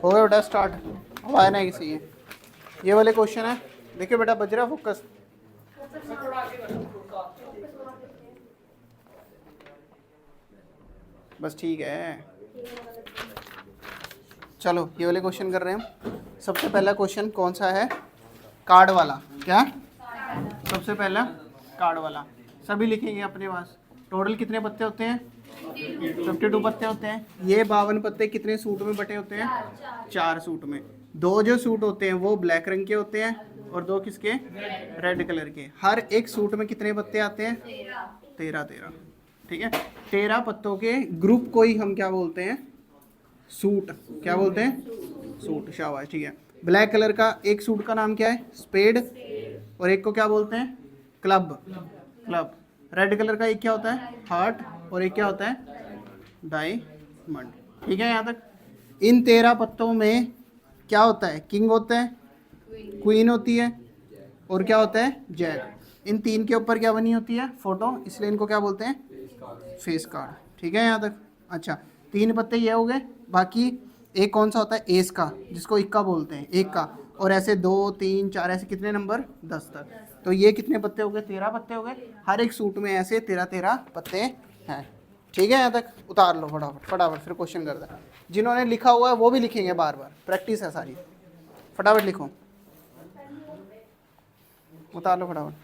हो गया बेटा स्टार्ट। अब आया ना किसी ये वाले क्वेश्चन है। देखिए बेटा बज रहा फोकस। बस ठीक है। चलो ये वाले क्वेश्चन कर रहे हैं हम। सबसे पहला क्वेश्चन कौन सा है? कार्ड वाला। क्या? सबसे पहला कार्ड वाला। सभी लिखेंगे अपने पास। टोटल कितने पत्ते होते हैं? 52 पत्ते होते हैं। ये 52 पत्ते कितने सूट में बटे होते हैं? 4 सूट में। 2 जो सूट होते हैं वो ब्लैक रंग के होते हैं और 2 किसके? रेड कलर के। हर एक सूट में कितने पत्ते आते हैं? 13 13। ठीक है। 13 पत्तों के ग्रुप को ही हम क्या बोलते हैं? सूट। क्या बोलते हैं? सूट। शाबाश, ठीक है। ब्लैक कलर का एक सूट का नाम क्या है? स्पेड। और एक को क्या बोलते हैं? क्लब। क्लब। रेड कलर का एक क्या होता है? हार्ट। और एक क्या होता है? डायमंड। ठीक है यहाँ तक। इन 13 पत्तों में क्या होता है? किंग होता है, क्वीन होती है और क्या होता है? जैक। इन 3 के ऊपर क्या बनी होती है? फोटो। इसलिए इनको क्या बोलते हैं? Face card. ठीक है यहाँ तक। अच्छा, 3 पत्ते ये हो गए। बाकी एक कौन सा होता है? एस का, जिसको इक्का बोलते हैं, एक का। और ऐसे 2 3 4 ऐसे कितने नंबर? 10 तक। तो ये कितने पत्ते हो गए? 13 पत्ते हो गए। हर एक सूट में ऐसे 13 13 पत्ते हैं। ठीक है यहाँ तक। उतार लो फटाफट फटाफट, फिर क्वेश्चन कर दें। जिन्होंने लिखा हुआ है वो भी लिखेंगे, बार बार प्रैक्टिस है सारी। फटाफट लिखो, उतार लो फटाफट।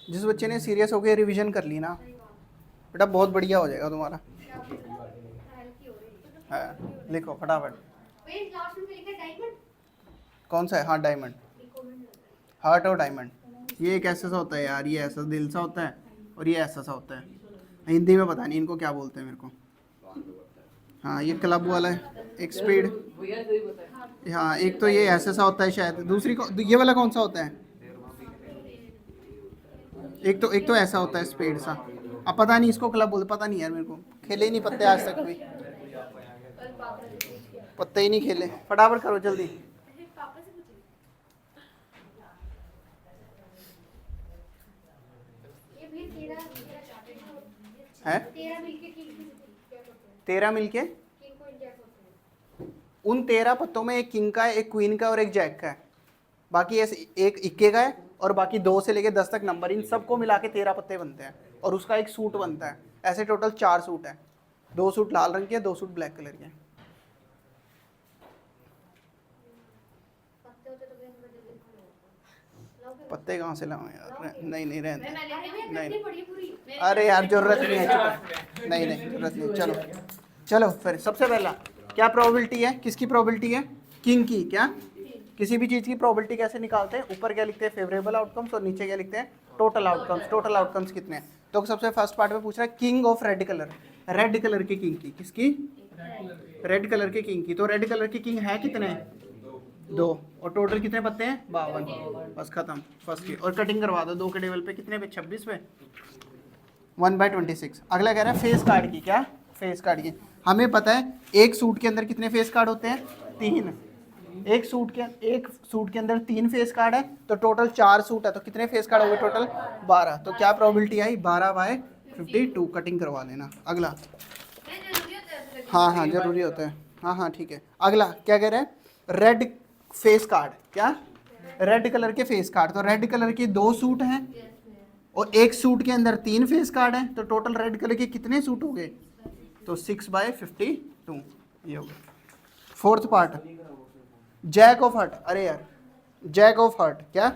जिस बच्चे ने सीरियस होकर रिवीजन कर ली ना बेटा, बहुत बढ़िया हो जाएगा तुम्हारा। हाँ लिखो फटाफट। कौन सा है? हाँ डायमंड। हार्ट और डायमंड, ये एक ऐसा सा होता है यार। ये ऐसा दिल सा होता है और ये ऐसा सा होता है। हिंदी में पता नहीं इनको क्या बोलते हैं मेरे को। हाँ ये क्लब वाला है, एक स्पीड। हाँ एक तो ये ऐसा सा होता है शायद। दूसरी को ये वाला कौन सा होता है? एक तो ऐसा होता है स्पेड सा। अब पता नहीं इसको क्लब बोलते, पता नहीं यार मेरे को। खेले ही नहीं पत्ते आज तक कभी, पत्ते ही नहीं खेले। फटाफट करो जल्दी। है 13 मिलके उन 13 पत्तों में एक किंग का है, एक क्वीन का और एक जैक का है। बाकी ऐसे एक इक्के का है और बाकी 2 से लेके 10 तक नंबर। इन सबको मिला के 13 पत्ते बनते हैं और उसका एक सूट बनता है। ऐसे टोटल 4 सूट है। 2 सूट लाल रंग के, 2 सूट ब्लैक कलर के। पत्ते कहाँ से लाऊं यार? नहीं नहीं रहने, नहीं। अरे यार जरूरत नहीं है, चुप। नहीं नहीं जरूरत नहीं। चलो चलो फिर सबसे पहला क्या प्रोबेबिलिटी है? किसकी प्रोबेबिलिटी है? किंग की। क्या? किसी भी चीज़ की प्रोबेबिलिटी कैसे निकालते हैं? ऊपर क्या लिखते हैं? Favourable outcomes. और नीचे क्या लिखते हैं? Total outcomes. टोटल आउटकम्स कितने हैं? तो सबसे फर्स्ट पार्ट में पूछ रहा है king of red colour. Red colour के किंग की। किसकी? रेड कलर के किंग की। तो रेड कलर के किंग है कितने? 2। और टोटल कितने पत्ते हैं? 52। बस खत्म फर्स्ट की। और कटिंग करवा दो 2 के टेबल पे। कितने पे? 26 पे। 1/26। अगला कह रहा है फेस कार्ड की। क्या? फेस कार्ड की। हमें पता है एक सूट के अंदर कितने फेस कार्ड होते हैं? 3। एक सूट के अंदर 3 फेस कार्ड है तो टोटल 4 सूट है। तो कितने फेस कार्ड हो गए टोटल? 12। तो क्या प्रोबेबिलिटी आई? 12/52। कटिंग करवा लेना। अगला। हाँ हाँ जरूरी होता है। हाँ हाँ ठीक है। अगला क्या कह रहे हैं? Red face card. क्या? रेड कलर के फेस कार्ड। तो रेड कलर के 2 सूट हैं और एक सूट के अंदर 3 फेस कार्ड हैं। तो टोटल रेड कलर के कितने सूट हो गए? तो 6/52 ये हो गया। Fourth part jack of heart. अरे यार जैक ऑफ हार्ट। क्या?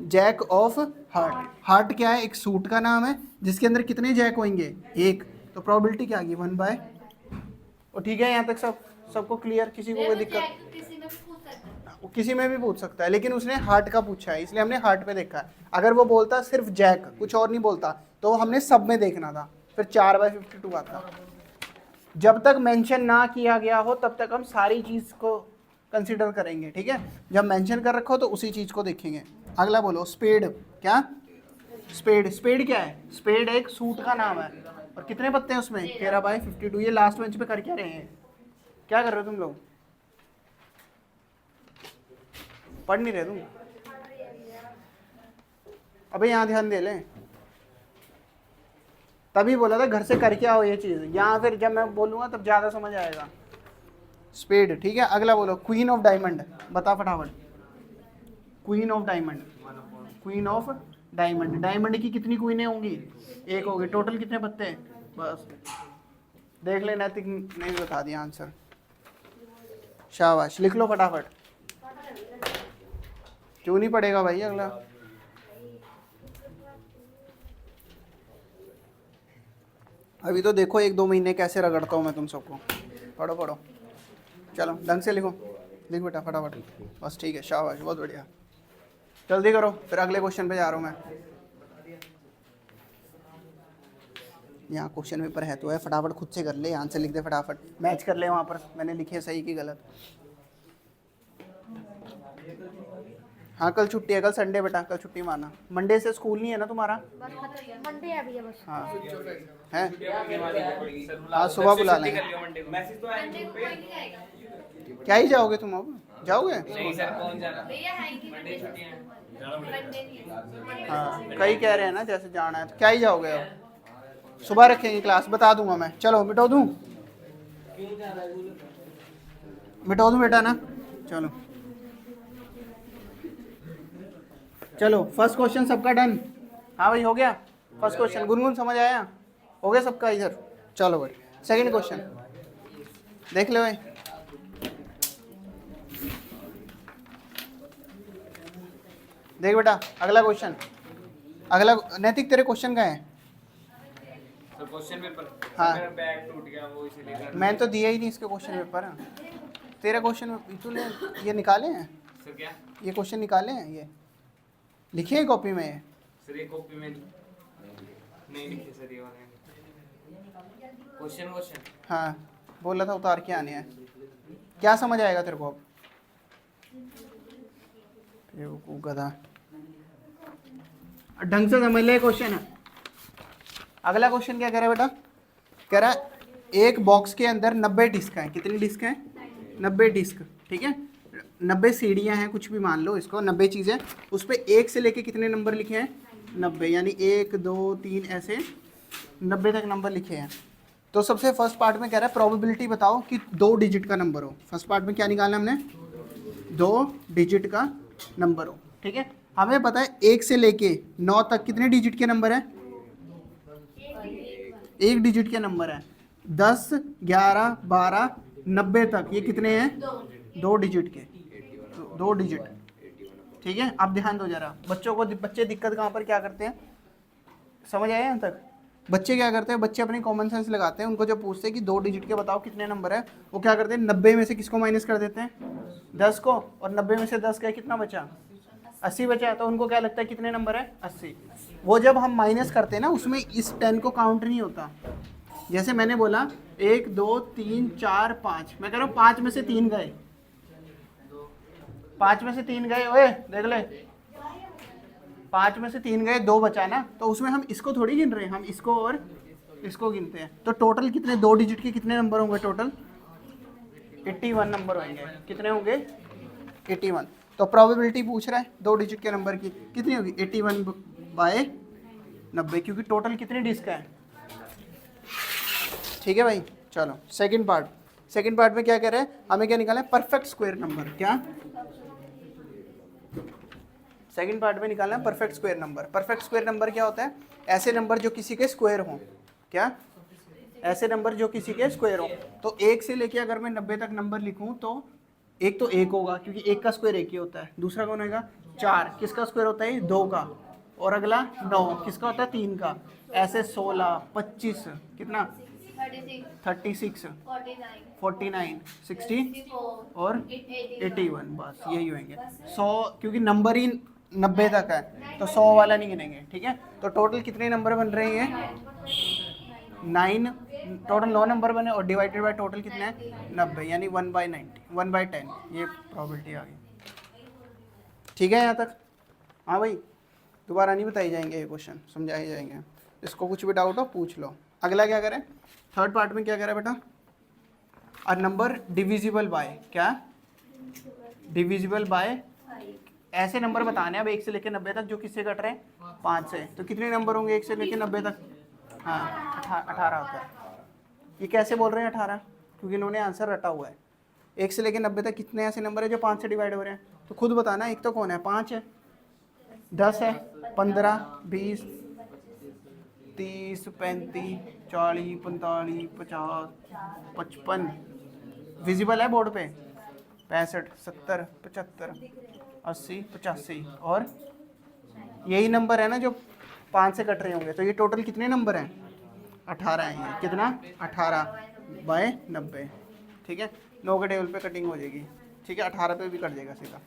Jack of heart. हार्ट क्या है? एक सूट का नाम है जिसके अंदर कितने जैक होंगे? एक। तो प्रोबेबिलिटी क्या आ गई? 1/। और ठीक है यहाँ तक सबको क्लियर? किसी को कोई दिक्कत? किसी में भी पूछ सकता है, लेकिन उसने हार्ट का पूछा है इसलिए हमने हार्ट पे देखा है। अगर वो बोलता सिर्फ जैक, कुछ और नहीं बोलता, तो हमने सब में देखना था, फिर 4/52 आता। जब तक मेंशन ना किया गया हो तब तक हम सारी चीज को कंसीडर करेंगे। ठीक है, जब मेंशन कर रखो तो उसी चीज को देखेंगे। अगला बोलो स्पेड। क्या? स्पेड। स्पेड क्या है? स्पेड एक सूट का नाम है और कितने पत्ते हैं उसमें? 13/52। ये लास्ट बेंच पे कर क्या रहे हैं? क्या कर रहे हो तुम लोग? पढ़ नहीं रहे तुम? अबे यहाँ ध्यान दे ले। तभी बोला था घर से करके आओ ये चीज, यहाँ फिर जब मैं बोलूंगा तब ज्यादा समझ आएगा। स्पेड, ठीक है। अगला बोलो, क्वीन ऑफ डायमंड, बता फटाफट। Queen of diamond, queen of diamond, diamond की कितनी क्वीनें होंगी? एक होगी। टोटल कितने पत्ते हैं? बस देख ले, नैतिक नहीं बता दिया आंसर। शाबाश, लिख लो फटाफट। क्यों नहीं पढ़ेगा भाई अगला? अभी तो देखो 1-2 महीने कैसे रगड़ता हूँ मैं तुम सबको। पढ़ो पढ़ो, चलो ढंग से लिखो, लिख बेटा फटाफट। बस ठीक है, शाबाश, बहुत बढ़िया। जल्दी करो, फिर अगले क्वेश्चन पे जा रहा हूँ मैं। यहाँ क्वेश्चन पेपर है तो है, फटाफट खुद से कर ले, आंसर लिख दे फटाफट, मैच कर ले वहाँ पर मैंने लिखे है सही की गलत। हाँ कल छुट्टी है, कल संडे बेटा, कल छुट्टी माना। मंडे से स्कूल नहीं है ना तुम्हारा? मंडे है भैया बस। हाँ है, हाँ सुबह बुला लें। क्या ही जाओगे तुम? अब जाओगे? हाँ कई कह रहे हैं ना जैसे जाना है, तो क्या ही जाओगे? अब सुबह रखेंगे क्लास, बता दूंगा मैं। चलो मिटो दूं, मिटो दूं बेटा ना। चलो चलो, फर्स्ट क्वेश्चन सबका डन? हाँ भाई हो गया फर्स्ट क्वेश्चन। गुनगुन समझ आया? हो गया सबका इधर? चलो भाई सेकंड क्वेश्चन देख लो भाई। देख बेटा अगला क्वेश्चन, अगला नैतिक तेरे क्वेश्चन का है? क्वेश्चन पेपर, हाँ मेरा बैग टूट गया वो इसीलिए। मैंने तो दिया ही नहीं इसके क्वेश्चन पेपर। तेरा क्वेश्चन तूने ये निकाले हैं? सर क्या? ये क्वेश्चन निकाले हैं, ये लिखे हैं कॉपी में? सर ये कॉपी में नहीं लिखे सर, ये वाले क्वेश्चन। हाँ बोला था उतार के आने हैं। क्या समझ आएगा तेरे को अब? बेवकूफ गधा, ढंग से समझ ले क्वेश्चन है। अगला क्वेश्चन क्या कह रहा है बेटा? कह रहा है एक बॉक्स के अंदर 90 डिस्क हैं। कितनी डिस्क हैं? 90 डिस्क, ठीक है। 90 सीढ़ियाँ हैं, कुछ भी मान लो इसको, 90 चीज़ें। उस पर 1 से लेके कितने नंबर लिखे हैं? 90, यानी 1 2 3 ऐसे 90 तक नंबर लिखे हैं। तो सबसे फर्स्ट पार्ट में कह रहा है प्रोबेबिलिटी बताओ कि 2 डिजिट का नंबर हो। फर्स्ट पार्ट में क्या निकालना हमने? 2 डिजिट का नंबर हो, ठीक है। हमें पता है 1 से लेके 9 तक कितने डिजिट के नंबर है? 1 डिजिट के नंबर है। 10 11 12 90 तक ये कितने हैं? 2 डिजिट के, 2 डिजिट, ठीक है। अब ध्यान दो जरा, बच्चों को, बच्चे दिक्कत कहाँ पर क्या करते हैं समझ आया यहाँ तक? बच्चे क्या करते हैं, बच्चे अपनी कॉमन सेंस लगाते हैं। उनको जब पूछते हैं कि 2 डिजिट के बताओ कितने नंबर है, वो क्या करते हैं 90 में से किसको माइनस कर देते हैं? 10 को। और 90 में से 10 गए, कितना बचा? 80 बचा। तो उनको क्या लगता है कितने नंबर है? 80। वो जब हम माइनस करते हैं ना, उसमें इस 10 को काउंट नहीं होता। जैसे मैंने बोला 1 2 3 4 5, मैं कह रहा हूँ 5 में से 3 गए, 5 में से 3 गए, ओए देख ले, 5 में से 3 गए, 2 बचा ना। तो उसमें हम इसको थोड़ी गिन रहे हैं, हम इसको और इसको गिनते हैं। तो टोटल कितने, 2 डिजिट के कितने नंबर होंगे? टोटल 81 नंबर होंगे। कितने होंगे? 81। तो प्रोबेबिलिटी पूछ रहा है 2 डिजिट के नंबर की, कितनी होगी? 81/90, क्योंकि टोटल कितनी डिस्क है? ठीक है भाई। चलो सेकंड पार्ट, सेकंड पार्ट में क्या कह रहे हैं? हमें क्या निकालना है? Perfect square number. क्या सेकंड पार्ट में निकालना है? Perfect square number. Perfect square number क्या होता है? ऐसे नंबर जो किसी के स्क्वायर हों। क्या? ऐसे नंबर जो किसी के स्क्वायर हों। तो 1 से लेके अगर मैं 90 तक नंबर लिखूं तो एक तो 1 होगा, क्योंकि 1 का स्क्वायर 1 ही होता है। दूसरा कौन होगा? 4, किसका स्क्वायर होता है? 2 का। और अगला 9, किसका होता है? 3 का। ऐसे 16 25, कितना? 36 49 60 और 81, बस यही होंगे 100, क्योंकि नंबर ही 90 तक है तो 100 वाला नहीं गिनेंगे, ठीक है। तो टोटल कितने नंबर बन रहे हैं? 9, टोटल 9 नंबर बने, और डिवाइडेड बाय टोटल कितने हैं? 90, यानी 1/90, 1/10, ये प्रोबेबिलिटी आ गई। ठीक है यहाँ तक? हाँ भाई, दोबारा नहीं बताई जाएंगे ये क्वेश्चन, समझाए जाएंगे। इसको कुछ भी डाउट हो पूछ लो। अगला क्या करें? थर्ड पार्ट में क्या करें बेटा? अ नंबर डिविजिबल बाय, क्या डिविजिबल बाय, ऐसे नंबर बताने हैं अब 1 से लेकर 90 तक जो किससे कट रहे हैं 5 से। तो कितने नंबर होंगे 1 से लेकर 90 तक? हाँ 18 होता है। ये कैसे बोल रहे हैं 18? क्योंकि इन्होंने आंसर रटा हुआ है। 1 से लेकर 90 तक कितने ऐसे नंबर है जो 5 से डिवाइड हो रहे हैं? तो खुद बताना, एक तो कौन है, 5 है, 10 है, 15, 20, 30, 35, 40, 45, 50, 55 विजिबल है बोर्ड पे, 65, 70, 75, 80, 85 और यही नंबर है ना जो 5 से कट रहे होंगे। तो ये टोटल कितने नंबर हैं? 18 हैं। ये कितना? 18/90। ठीक है, 9 के टेबल पे कटिंग हो जाएगी। ठीक है, 18 पे भी कट जाएगा सीधा।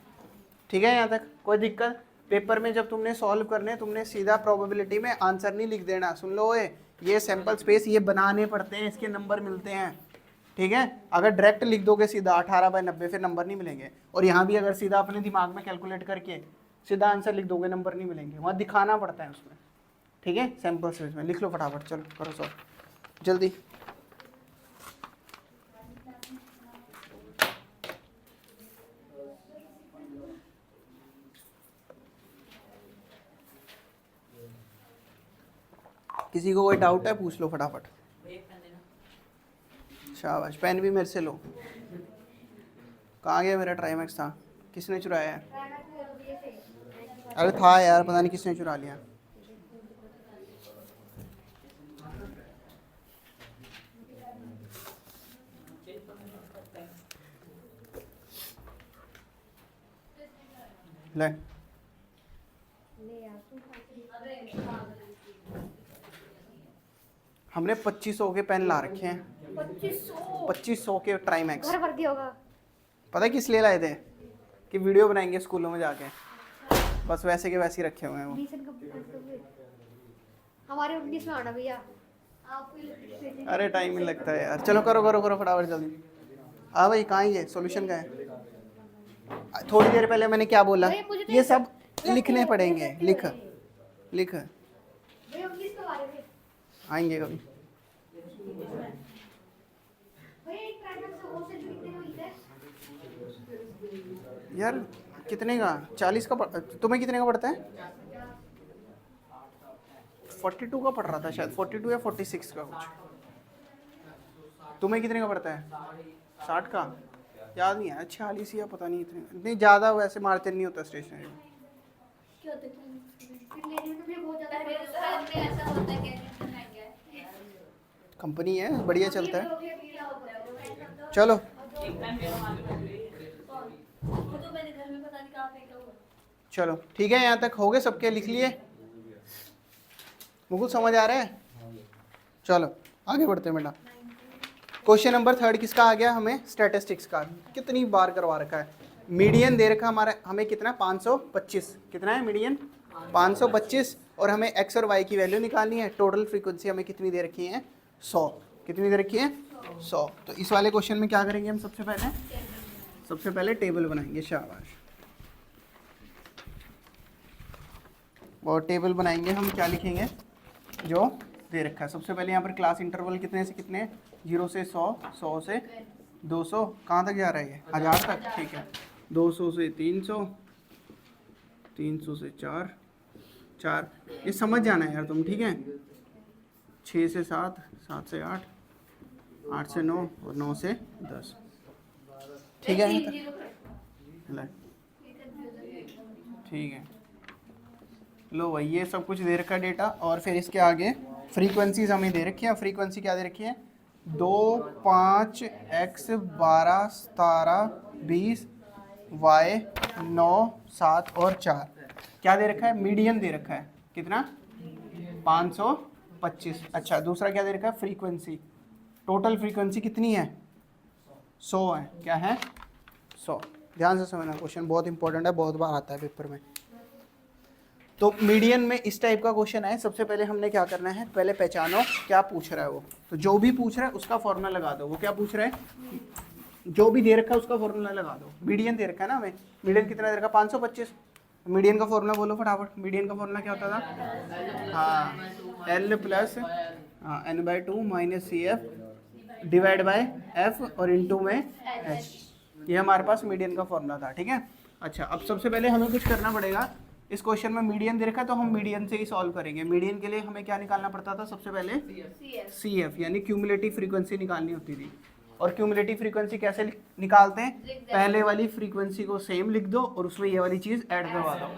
ठीक है, यहाँ तक कोई दिक्कत? पेपर में जब तुमने सॉल्व करने, तुमने सीधा प्रोबेबिलिटी में आंसर नहीं लिख देना। सुन लो, ये सैंपल स्पेस ये बनाने पड़ते हैं, इसके नंबर मिलते हैं। ठीक है, अगर डायरेक्ट लिख दोगे सीधा 18/90 फिर नंबर नहीं मिलेंगे। और यहाँ भी अगर सीधा अपने दिमाग में कैलकुलेट करके सीधा आंसर लिख दोगे नंबर नहीं मिलेंगे, वहाँ दिखाना पड़ता है उसमें। ठीक है, सैंपल स्पेस में लिख लो फटाफट, चलो करो सॉल्व जल्दी। किसी को कोई डाउट है पूछ लो फटाफट। शाबाश, पेन भी मेरे से लो। कहाँ गया मेरा ट्राईमैक्स था? किसने चुराया है? अरे था यार, पता नहीं किसने चुरा लिया। ले हमने 2500 के पेन ला रखे हैं। 2500 के ट्राईमैक्स। घर भर दिया होगा। पता है किस लिए लाए थे? कि वीडियो बनाएंगे स्कूलों में जाके। बस वैसे के वैसे ही रखे हुए हैं वो। हमारे 19 में आना भैया। अरे टाइम ही लगता है यार। चलो करो करो करो फटाफट जल्दी। हाँ भाई, कहाँ ये सॉल्यूशन का है? थोड़ी देर पहले मैंने क्या बोला? ये सब लिखने पड़ेंगे। लिख लिख, आएंगे कभी। यार कितने का? 40 का तुम्हें कितने का पड़ता है? 42 का पड़ रहा था शायद, 42 या 46 का कुछ। तुम्हें कितने का पड़ता है? 60 का? याद नहीं है, 46 या पता नहीं। इतने ज़्यादा वैसे मार्जिन नहीं होता स्टेशनरी में। कंपनी है, बढ़िया चलता है। चलो चलो ठीक है, यहाँ तक हो गए सबके? लिख लिए? मुझको समझ आ रहा है? चलो आगे बढ़ते हैं बेटा। क्वेश्चन नंबर 3 किसका आ गया हमें? स्टैटिस्टिक्स का। कितनी बार करवा रखा है। मीडियन दे रखा हमारा हमें कितना? 525। कितना है मीडियन? 525। और हमें एक्स और वाई की वैल्यू निकालनी है। टोटल फ्रीक्वेंसी हमें कितनी दे रखी है? 100। कितनी दे रखी है? 100। तो इस वाले क्वेश्चन में क्या करेंगे हम? सबसे पहले टेबल बनाएंगे। शाबाश। और टेबल बनाएंगे हम, क्या लिखेंगे जो दे रखा है। सबसे पहले यहाँ पर क्लास इंटरवल कितने से कितने? 0 से 100, 100 से 200, कहाँ तक जा रहा है ये? 1000 तक। ठीक है, 200 से 300, 300 से 4, ये समझ जाना है यार तुम। ठीक है, 6 से 7, 7 से 8, 8 से 9 और 9 से 10। ठीक है, ठीक है। लो भाई, ये सब कुछ दे रखा है डेटा। और फिर इसके आगे फ्रीक्वेंसीज हमें दे रखी है। फ्रीक्वेंसी क्या दे रखी है? 2, 5, x, 12, 17, 20, y, 9, 7 और 4। क्या दे रखा है? मीडियन दे रखा है। कितना? 525। अच्छा, दूसरा क्या दे रखा है? फ्रीक्वेंसी। टोटल फ्रीक्वेंसी कितनी है? 100 है। क्या है? 100। ध्यान से समझना, क्वेश्चन बहुत इंपॉर्टेंट है, बहुत बार आता है पेपर में। तो मीडियन में इस टाइप का क्वेश्चन है। सबसे पहले हमने क्या करना है? पहले पहचानो क्या पूछ रहा है वो। तो जो भी पूछ रहा है उसका फॉर्मूला लगा दो। वो क्या पूछ रहा है? जो भी दे रखा है उसका फॉर्मूला लगा दो। मीडियन दे रखा है ना हमें। मीडियन कितना दे रखा? 525। मीडियन का फॉर्मूला बोलो फटाफट। मीडियन का फॉर्मूला क्या होता था? हाँ, L plus n/2 minus CF divide by F और इनटू में एच। ये हमारे पास मीडियन का फॉर्मूला था, ठीक है। अच्छा, अब सबसे पहले हमें कुछ करना पड़ेगा। इस क्वेश्चन में मीडियन दे रखा है तो हम मीडियन से ही सॉल्व करेंगे। मीडियन के लिए हमें क्या निकालना पड़ता था सबसे पहले? सी एफ, यानी क्यूमुलेटिव फ्रीक्वेंसी निकालनी होती थी। और क्यूमुलेटिव फ्रीक्वेंसी कैसे निकालते हैं? पहले वाली फ्रीक्वेंसी को सेम लिख दो और उसमें ये वाली चीज़ ऐड करवा दो।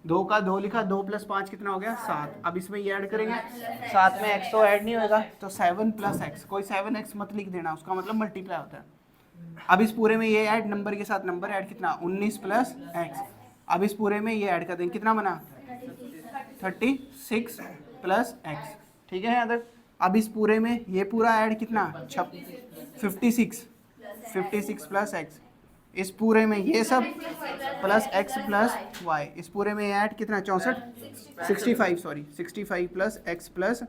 2 का 2 लिखा, 2 + 5 कितना हो गया? 7। अब इसमें ये ऐड करेंगे, साथ में x तो ऐड नहीं होगा, तो 7 + x। कोई 7x मत लिख देना, उसका मतलब मल्टीप्लाई होता है। अब इस पूरे में ये ऐड, नंबर के साथ नंबर ऐड, कितना? 19 + x। अब इस पूरे में ये ऐड कर देंगे, कितना बना? 36 + x, ठीक है यहाँ तक। अब इस पूरे में ये पूरा ऐड, कितना? 56 + x। इस पूरे में ये सब प्लस x + y। इस पूरे में ऐड, कितना? 65 + x +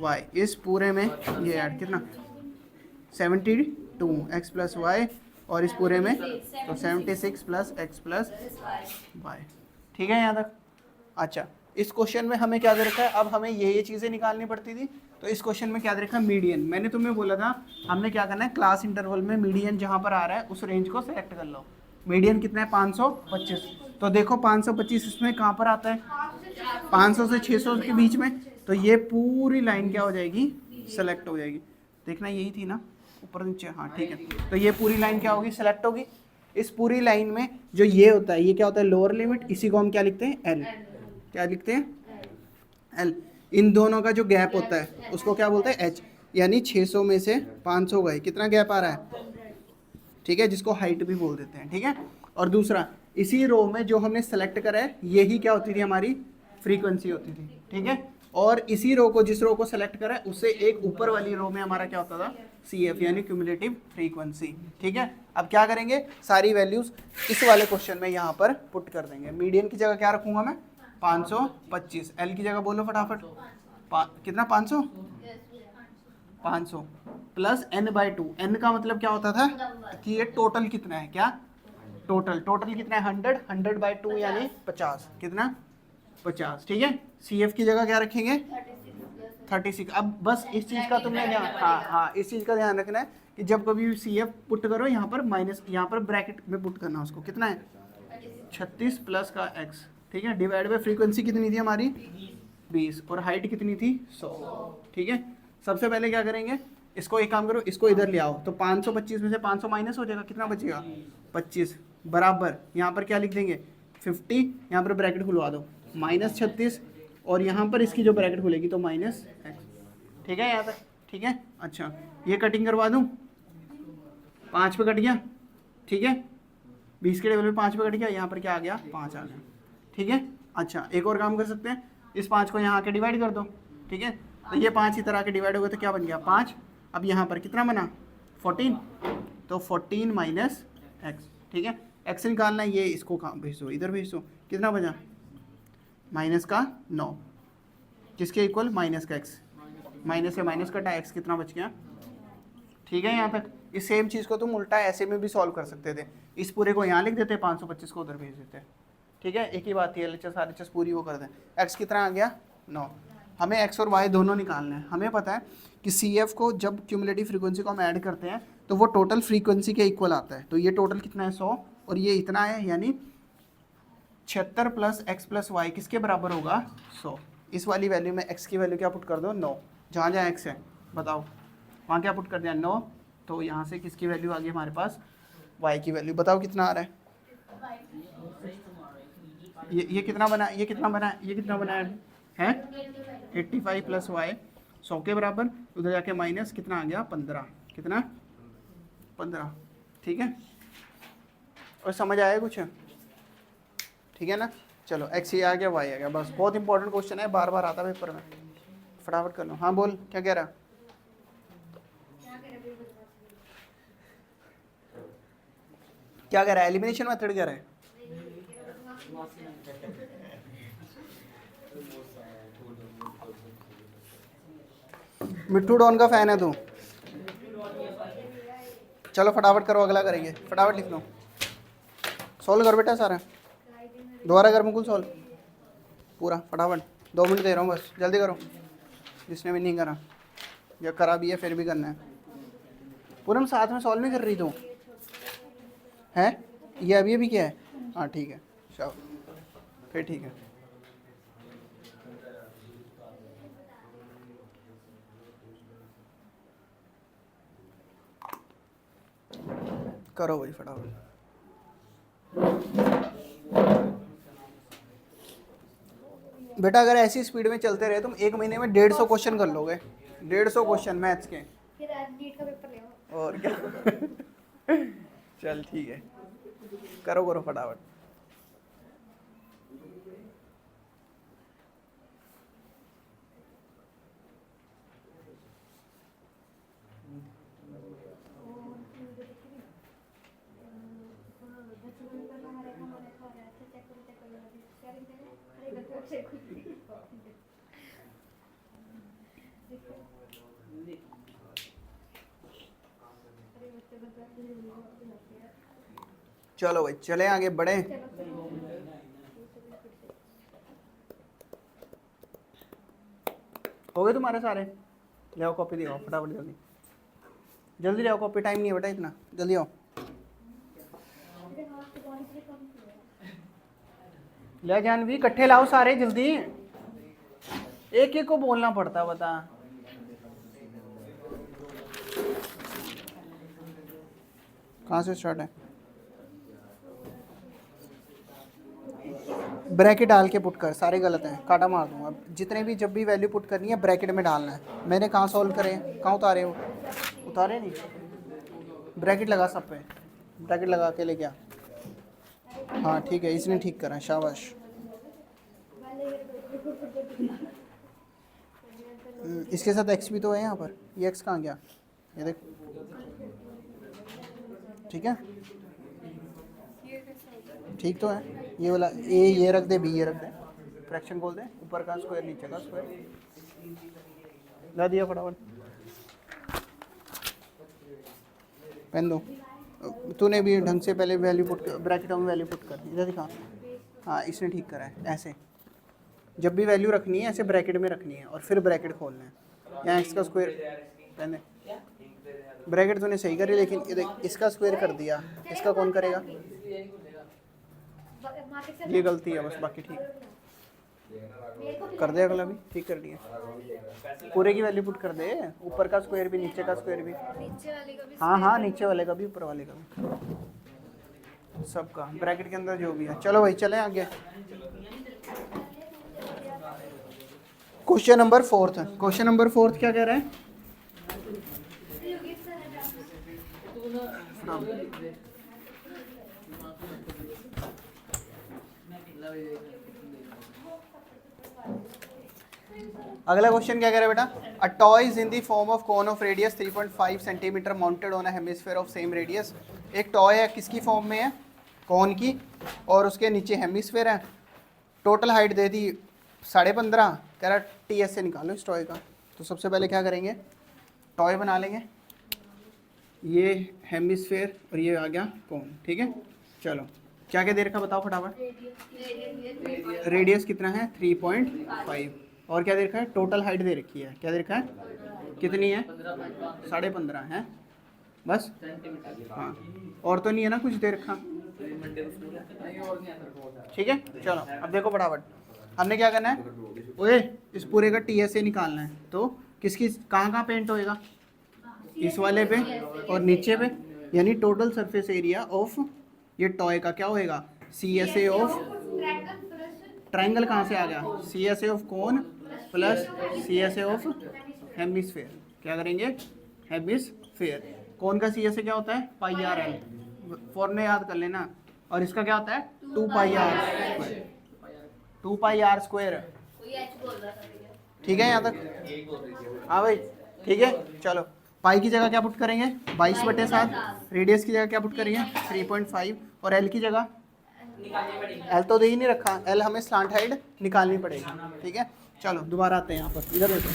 y। इस पूरे में ये ऐड, कितना? 72 x + y। और इस पूरे में तो 76 + x + y, ठीक है यहाँ तक। अच्छा, इस क्वेश्चन में हमें क्या दे रखा है? अब हमें ये चीज़ें निकालनी पड़ती थी, तो इस क्वेश्चन में क्या दे रखा है? मीडियन। मैंने तुम्हें बोला था हमने क्या करना है, क्लास इंटरवल में मीडियन जहाँ पर आ रहा है उस रेंज को सेलेक्ट कर लो। मीडियन कितना है? 525। तो देखो 525 इसमें कहाँ पर आता है? 500 से 600 के बीच में। तो ये पूरी लाइन क्या हो जाएगी? सेलेक्ट हो जाएगी। देखना यही थी ना, ऊपर नीचे, हाँ ठीक है। तो ये पूरी लाइन क्या होगी? सेलेक्ट होगी। इस पूरी लाइन में जो ये होता है, ये क्या होता है? Lower limit. इसी को हम क्या लिखते हैं? एल। क्या लिखते हैं? एल। इन दोनों का जो गैप होता है उसको क्या बोलते हैं? एच। यानी 600 में से 500 गए, कितना गैप आ रहा है? ठीक है, जिसको हाइट भी बोल देते हैं, ठीक है। और दूसरा, इसी रो में जो हमने सेलेक्ट करा है यही क्या होती थी? हमारी फ्रीक्वेंसी होती थी, ठीक है। और इसी रो को, जिस रो को सेलेक्ट करा है उससे एक ऊपर वाली रो में हमारा क्या होता था? सी एफ, यानी क्यूमुलेटिव फ्रीक्वेंसी, ठीक है। अब क्या करेंगे? सारी वैल्यूज इस वाले क्वेश्चन में यहाँ पर पुट कर देंगे। मीडियन की जगह क्या रखूंगा मैं? 525। एल की जगह बोलो फटाफट, कितना? 500 प्लस n/2। n का मतलब क्या होता था कि ये टोटल कितना है? क्या टोटल कितना है? 100/2 यानी 50। कितना? 50, ठीक है। सी एफ की जगह क्या रखेंगे? 36। अब बस इस चीज़ का तुमने ध्यान, हाँ इस चीज़ का ध्यान रखना है कि जब कभी सी एफ पुट करो यहाँ पर माइनस, यहाँ पर ब्रैकेट में पुट करना उसको। कितना है? 36 प्लस का x, ठीक है, डिवाइड बाय फ्रीक्वेंसी कितनी थी हमारी? 20। और हाइट कितनी थी? 100, ठीक है। सबसे पहले क्या करेंगे? इसको एक काम करो, इसको इधर ले आओ। तो 525 में से 500 माइनस हो जाएगा, कितना बचेगा? 25 बराबर, यहाँ पर क्या लिख देंगे? 50। यहाँ पर ब्रैकेट खुलवा दो, -36। और यहाँ पर इसकी जो ब्रैकेट खुलेगी तो -x, ठीक है यहाँ तक, ठीक है। अच्छा, ये कटिंग करवा दूँ, 5 पे कट गया, ठीक है। 20 के टेबल पे 5 पे कट गया, यहाँ पर क्या आ गया? 5 आ गया, ठीक है। अच्छा, एक और काम कर सकते हैं, इस 5 को यहाँ आके डिवाइड कर दो, ठीक है। तो ये 5 इधर आके डिवाइड हो गया तो क्या बन गया? 5। अब यहाँ पर कितना बना? 14। तो 14 माइनस x, ठीक है। x निकालना है, ये इसको कहाँ भेज दो? इधर भेज दो। कितना बचा? माइनस का 9, किसके इक्वल? माइनस का x। माइनस से माइनस कटा, x कितना बच गया? ठीक है यहाँ तक। इस सेम चीज़ को तुम उल्टा ऐसे में भी सॉल्व कर सकते थे। इस पूरे को यहाँ लिख देते, 525 को उधर भेज देते, ठीक है। एक ही बात है, LHS RHS पूरी वो कर दें। x कितना आ गया? 9। हमें x और y दोनों निकालने हैं। हमें पता है कि CF को जब क्यूमुलेटिव फ्रीक्वेंसी को हम ऐड करते हैं तो वो टोटल फ्रीक्वेंसी के इक्वल आता है। तो ये टोटल कितना है? 100। और ये इतना है, यानी 76 प्लस x प्लस वाई किसके बराबर होगा? 100। इस वाली वैल्यू में x की वैल्यू क्या पुट कर दो? 9। जहाँ जहाँ x है बताओ, वहाँ क्या पुट कर दिया? 9। तो यहाँ से किसकी वैल्यू आ गई हमारे पास? y की वैल्यू। बताओ कितना आ रहा है? ये कितना बना? ये कितना बना? ये कितना बना है? 85 प्लस y 100 के बराबर। उधर जाके माइनस कितना आ गया? 15। कितना? 15, ठीक है। और समझ आया कुछ? ठीक है ना। चलो, x ये आ गया, y आ गया, बस। बहुत इंपॉर्टेंट क्वेश्चन है, बार बार आता है पेपर में, फटाफट कर लो। हाँ बोल, क्या कह रहा? क्या कह रहा है? एलिमिनेशन मेथड कह रहा है? मिट्टू डॉन का फैन है तू? चलो फटाफट करो, अगला करेंगे, फटाफट लिख लो। सॉल्व कर बेटा सारा, दोबारा कर मुकुल सॉल्व पूरा फटाफट। 2 मिनट दे रहा हूँ बस, जल्दी करो, जिसने भी नहीं करा या करा भी है फिर भी करना है। पूनम साथ में सॉल्व नहीं कर रही तू है? ये अभी क्या है? हाँ ठीक है, चलो फिर ठीक है। करो भाई फटाफट। बेटा अगर ऐसी स्पीड में चलते रहे तुम 1 महीने में 150 क्वेश्चन कर लोगे। 150 क्वेश्चन मैथ्स के। फिर आज नीट का पेपर ले आओ। और क्या चल ठीक है, करो करो फटाफट। चलो भाई चले आगे बढ़े। हो गए तुम्हारे सारे? ले आओ कॉपी दिखाओ फटाफट, जल्दी जल्दी ले आओ कॉपी, टाइम नहीं है बेटा इतना, जल्दी आओ। ले जानवी इकट्ठे लाओ सारे जल्दी, एक एक को बोलना पड़ता बता। कहाँ से स्टार्ट है? ब्रैकेट डाल के पुट कर, सारे गलत हैं, काटा मार दूंगा। जितने भी जब भी वैल्यू पुट करनी है ब्रैकेट में डालना है। मैंने कहाँ सॉल्व करे, कहाँ उतारे हो? उतारे नहीं, ब्रैकेट लगा सब पे, ब्रैकेट लगा के लेके आ। हाँ ठीक है, इसने ठीक करा, शाबाश। इसके साथ एक्स भी तो है यहाँ पर, ये एक्स कहाँ गया? ये देख, ठीक है, ठीक तो है। ये वाला ए ये रख दे, बी ये रख दे, फ्रैक्शन बोल दे, ऊपर का स्क्वायर नीचे का स्क्वायर ला दिया फटाफट। पेन दो, तूने भी ढंग से पहले वैल्यू पुट कर, ब्रैकेट में वैल्यू पुट कर, इधर दिखा। हाँ इसने ठीक करा है, ऐसे जब भी वैल्यू रखनी है ऐसे ब्रैकेट में रखनी है और फिर ब्रैकेट खोलना है। यहाँ एक्स का स्क्वायर, पहले ब्रैकेट तूने सही करी, लेकिन ये देख इसका स्क्वायर कर दिया, इसका कौन करेगा? ये गलती है बस, बाकी ठीक कर दे। अगला भी ठीक कर दिया, पूरे की वैल्यू पुट कर दे, ऊपर का स्क्वायर भी नीचे का स्क्वायर भी। हाँ हाँ नीचे वाले का भी ऊपर वाले का भी, सबका ब्रैकेट के अंदर जो भी है। चलो भाई चलें आगे। Question number 4। क्वेश्चन नंबर 4 क्या कह रहा है? अगला क्वेश्चन क्या कह रहा है बेटा? A toy is in the form of cone of radius 3.5 centimetre mounted on a hemisphere of same radius. एक टॉय है, किसकी फॉर्म में है? कोन की, और उसके नीचे हेमिस्फीयर है। टोटल हाइट दे दी 15.5, कह रहा टी एस से निकालो इस टॉय का। तो सबसे पहले क्या करेंगे, टॉय बना लेंगे, ये हेमिस्फीयर और ये आ गया कोन, ठीक है। चलो क्या क्या दे रखा बताओ फटाफट। रेडियस कितना है? 3.5, और क्या दे रखा है? टोटल हाइट दे रखी है, क्या दे रखा है? कितनी है? 15.5 है बस। हाँ और तो नहीं है ना कुछ दे रखा, ठीक है। चलो अब देखो फटाफट, हमने क्या करना है, ओए इस पूरे का टी एस से निकालना है। तो किसकी कहाँ कहाँ पेंट होएगा? इस वाले पे और नीचे पे, यानी टोटल सरफेस एरिया ऑफ ये टॉय का क्या होएगा? C S A of triangle, कहाँ से आ गया? C S A of cone plus C S A of hemisphere. क्या करेंगे? हेमिस्फीयर। कोन का सी एस ए क्या होता है? पाई आर एल, फॉर्मूला याद कर लेना। और इसका क्या होता है? 2 pi are square, 2 pi are square, ठीक है यहाँ तक? हाँ भाई ठीक है। चलो पाई की जगह क्या पुट करेंगे? 22/7। रेडियस की जगह क्या पुट करेंगे? 3.5। और एल की जगह, एल तो दे ही नहीं रखा, एल हमें स्लांट हाइट निकालनी पड़ेगी, ठीक है। चलो दोबारा आते हैं यहाँ पर, इधर देखो,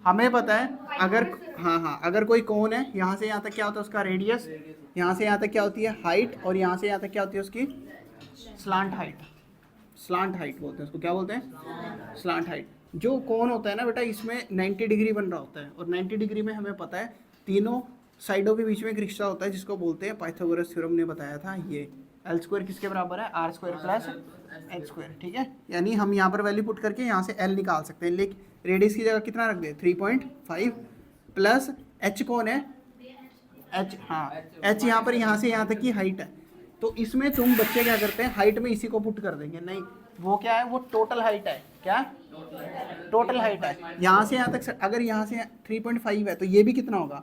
हमें पता है अगर हाँ अगर कोई कोन है, यहाँ से यहाँ तक क्या होता है उसका रेडियस, यहाँ से यहाँ तक क्या होती है हाइट, और यहाँ से यहाँ तक क्या होती है उसकी स्लांट हाइट। स्लांट हाइट बोलते हैं उसको, क्या बोलते हैं? Slant height. जो कोन होता है ना बेटा, इसमें 90 डिग्री बन रहा होता है, और 90 डिग्री में हमें पता है तीनों साइडों के बीच में एक रिश्ता होता है जिसको बोलते हैं, पाइथागोरस थ्योरम ने बताया था, ये एल स्क्वायर किसके बराबर है, R square plus H square. ठीक है, यानी हम यहाँ पर वैल्यू पुट करके यहाँ से एल निकाल सकते हैं, लेकिन रेडियस की जगह कितना रख दे 3.5 प्लस एच कौन है, एच, हाँ एच यहाँ पर यहाँ से यहाँ तक की हाइट है। तो इसमें तुम बच्चे क्या करते हैं, हाइट में इसी को पुट कर देंगे, नहीं वो क्या है, वो टोटल हाइट है, क्या टोटल हाइट है। यहाँ से यहाँ तक अगर यहाँ से 3.5 है तो ये भी कितना होगा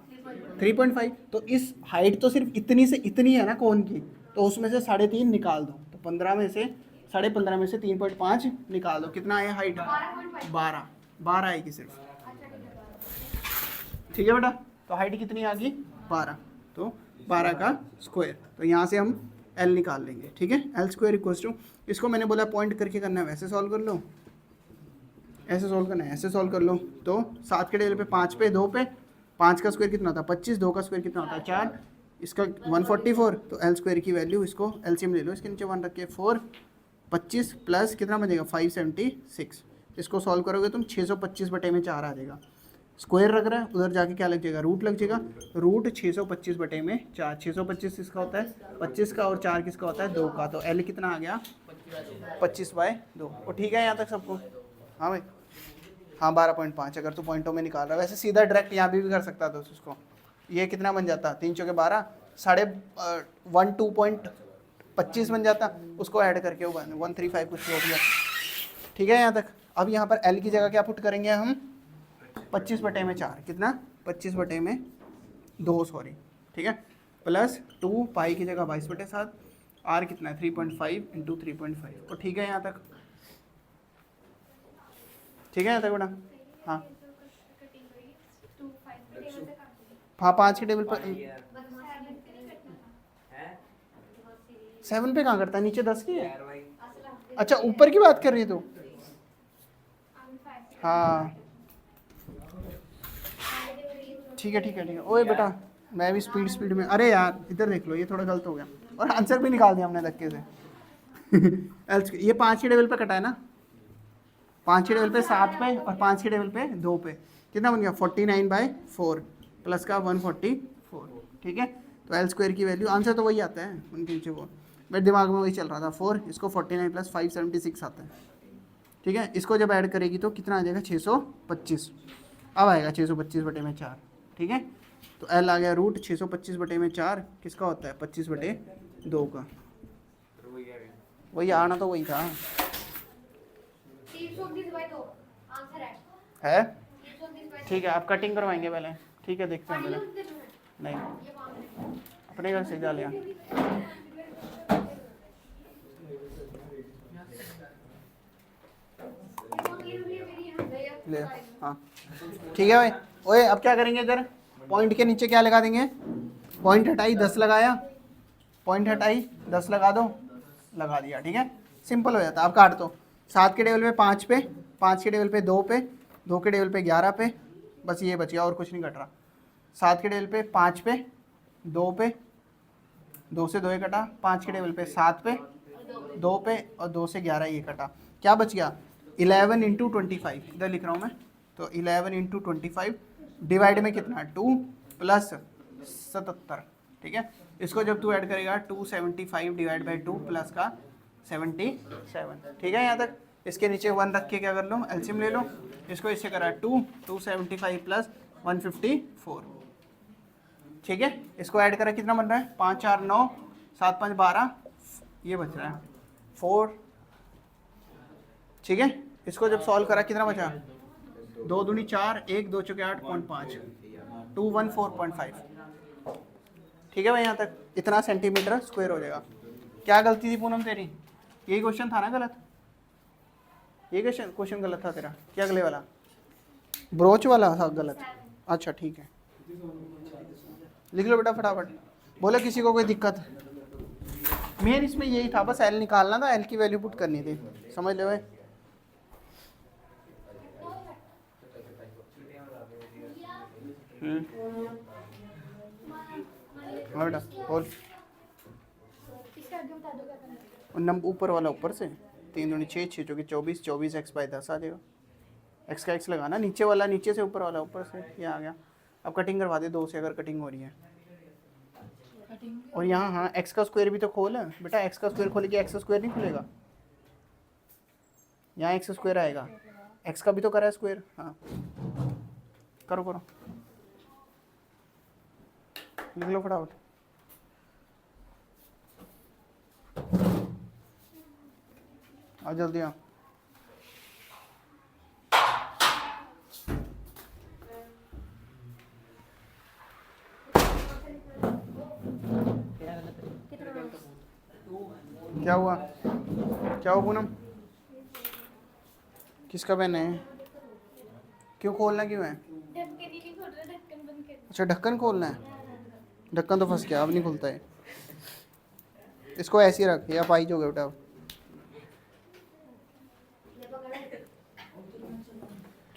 3.5। तो इस हाइट तो सिर्फ इतनी से इतनी है ना कोन की, तो उसमें से 3.5 निकाल दो, तो 15 में से 15.5 में से 3.5 निकाल दो, कितना आया हाइट 12 आएगी सिर्फ। ठीक है बेटा, तो हाइट कितनी आ गई 12, तो 12 का स्क्वायर, तो यहाँ से हम एल निकाल लेंगे। ठीक है, एल स्क्वायर इक्वल्स टू, इसको मैंने बोला पॉइंट करके करना है, वैसे सॉल्व कर लो, ऐसे सॉल्व करना है, ऐसे सॉल्व कर लो। तो 7 के टेबल पे 5 पे 2 पे 5 का स्क्वायर कितना होता है 25, 2 का स्क्वायर कितना होता है 4, इसका 144, तो एल स्क्वायर की वैल्यू, इसको एलसीएम ले लो, इसके नीचे 1 रख के 4 25 प्लस कितना बनेगा 576, इसको सॉल्व करोगे तुम 625 बटे में 4 आ जाएगा। स्क्वायर रख रहा है, उधर जाके क्या लग जाएगा रूट लग जाएगा, रूट 625 बटे में 4, 625 किसका होता है 25 का, और 4 किसका होता है 2 का, तो एल कितना आ गया 25/2। और ठीक है यहाँ तक सबको, हाँ भाई, हाँ 12.5 अगर तू पॉइंटों में निकाल रहा है, वैसे सीधा डायरेक्ट यहाँ भी कर सकता था उसको, ये कितना बन जाता 3 चौके 12, 2.25 बन जाता, उसको ऐड करके 135 कुछ हो गया। ठीक है यहाँ तक। अब यहाँ पर एल की जगह क्या पुट करेंगे हम 25 बटे में 4, कितना 25 बटे में 2 सॉरी, ठीक है, प्लस 2 पाई की जगह 22/7, आर कितना है 3.5 इंटू 3.5, तो ठीक है यहाँ तक। ठीक है यहाँ तक बेटा, हाँ हाँ 5 के टेबल पर 7 पे कहाँ करता है, नीचे 10 की है, अच्छा ऊपर की बात कर रही है तू, हाँ ठीक है ठीक है ठीक है। ओए बेटा मैं भी स्पीड में, अरे यार इधर देख लो, ये थोड़ा गलत हो गया, और आंसर भी निकाल दिया हमने धक्के से। ये 5 के टेबल पे कटा है ना, 5 के टेबल पे 7 पे और 5 के टेबल पे 2 पे, कितना बन गया 49/4 प्लस का 144। ठीक है, तो एल स्क्वायर की वैल्यू, आंसर तो वही आता है उनके नीचे, वो मेरे दिमाग में वही चल रहा था 4, इसको 49 + 576 आता है। ठीक है, इसको जब ऐड करेगी तो कितना आ जाएगा 625, अब आएगा 625 बटे में 4। ठीक है, तो एल आ गया रूट 625 बटे में 4 किसका होता है 25/2 का, वही आना तो वही था 320/2 आंसर है। ठीक है, आप कटिंग करवाएंगे पहले, ठीक है देखते हैं पहले, नहीं अपने घर से जा लिया। ले हाँ ठीक है भाई। ओए अब क्या करेंगे, इधर पॉइंट के नीचे क्या लगा देंगे, पॉइंट हटाई 10 लगाया, पॉइंट हटाई 10 लगा दो, लगा दिया। ठीक है, सिंपल हो जाता है। आप काट दो, 7 के टेबल पे 5 पे, 5 के टेबल पे 2 पे, 2 के टेबल पे 11 पे, बस ये बच गया और कुछ नहीं कट रहा। 7 के टेबल पे 5 पे 2 पे, 2 से 2 ही कटा, 5 के टेबल पे 7 पे 2 पे और 2 से 11 ये कटा, क्या बच गया 11 × 25, इधर लिख रहा हूँ मैं, तो 11 × 25 डिवाइड में कितना 2 प्लस 77। ठीक है, इसको जब तू ऐड करेगा 275 डिवाइड बाई 2 प्लस का 77। ठीक है यहाँ तक। इसके नीचे 1 रख के क्या कर लो एलसीएम ले लो, इसको इससे करा 275 प्लस 154। ठीक है, इसको ऐड करा कितना बन रहा है 5 4 9 7 5 12, ये बच रहा है 4। ठीक है, इसको जब सॉल्व करा कितना बचा 2 दूनी 4, 1 2 चौके 8.5, 214.5। ठीक है भाई, यहाँ तक इतना सेंटीमीटर स्क्वायर हो जाएगा। क्या गलती थी पूनम तेरी, यही क्वेश्चन था ना गलत, ये क्वेश्चन गलत था तेरा, क्या अगले वाला ब्रोच वाला था गलत। अच्छा ठीक है, लिख लो बेटा फटाफट, बोले किसी को कोई दिक्कत। मेन इसमें यही था, बस एल निकालना था, एल की वैल्यू पुट करनी थी, समझ लो भाई। हाँ बेटा बोल, नंबर ऊपर वाला ऊपर से 3 दूनी 6, 6 चौके 24, 24 x/10 आ जाएगा। x का x लगाना, नीचे वाला नीचे से, ऊपर वाला ऊपर से, ये आ गया अब कटिंग करवा दे 2 से अगर कटिंग हो रही है। और यहाँ हाँ एक्स का स्क्वायर भी तो खोल है बेटा, एक्स का स्क्वायर खोले कि एक्स स्क्वायर नहीं खुलेगा, यहाँ एक्स स्क्वायर आएगा, एक्स का भी तो करा है स्क्वायर। हाँ करो करो, लिख लो फटाफट। आओ जल्दी आओ। क्या हुआ, क्या हुआ पूनम, किसका पेन है, क्यों खोलना क्यों है? अच्छा ढक्कन खोलना है, ढक्कन तो फंस गया अब नहीं खुलता है, इसको ऐसे ही रख, या पाई जो बेटा।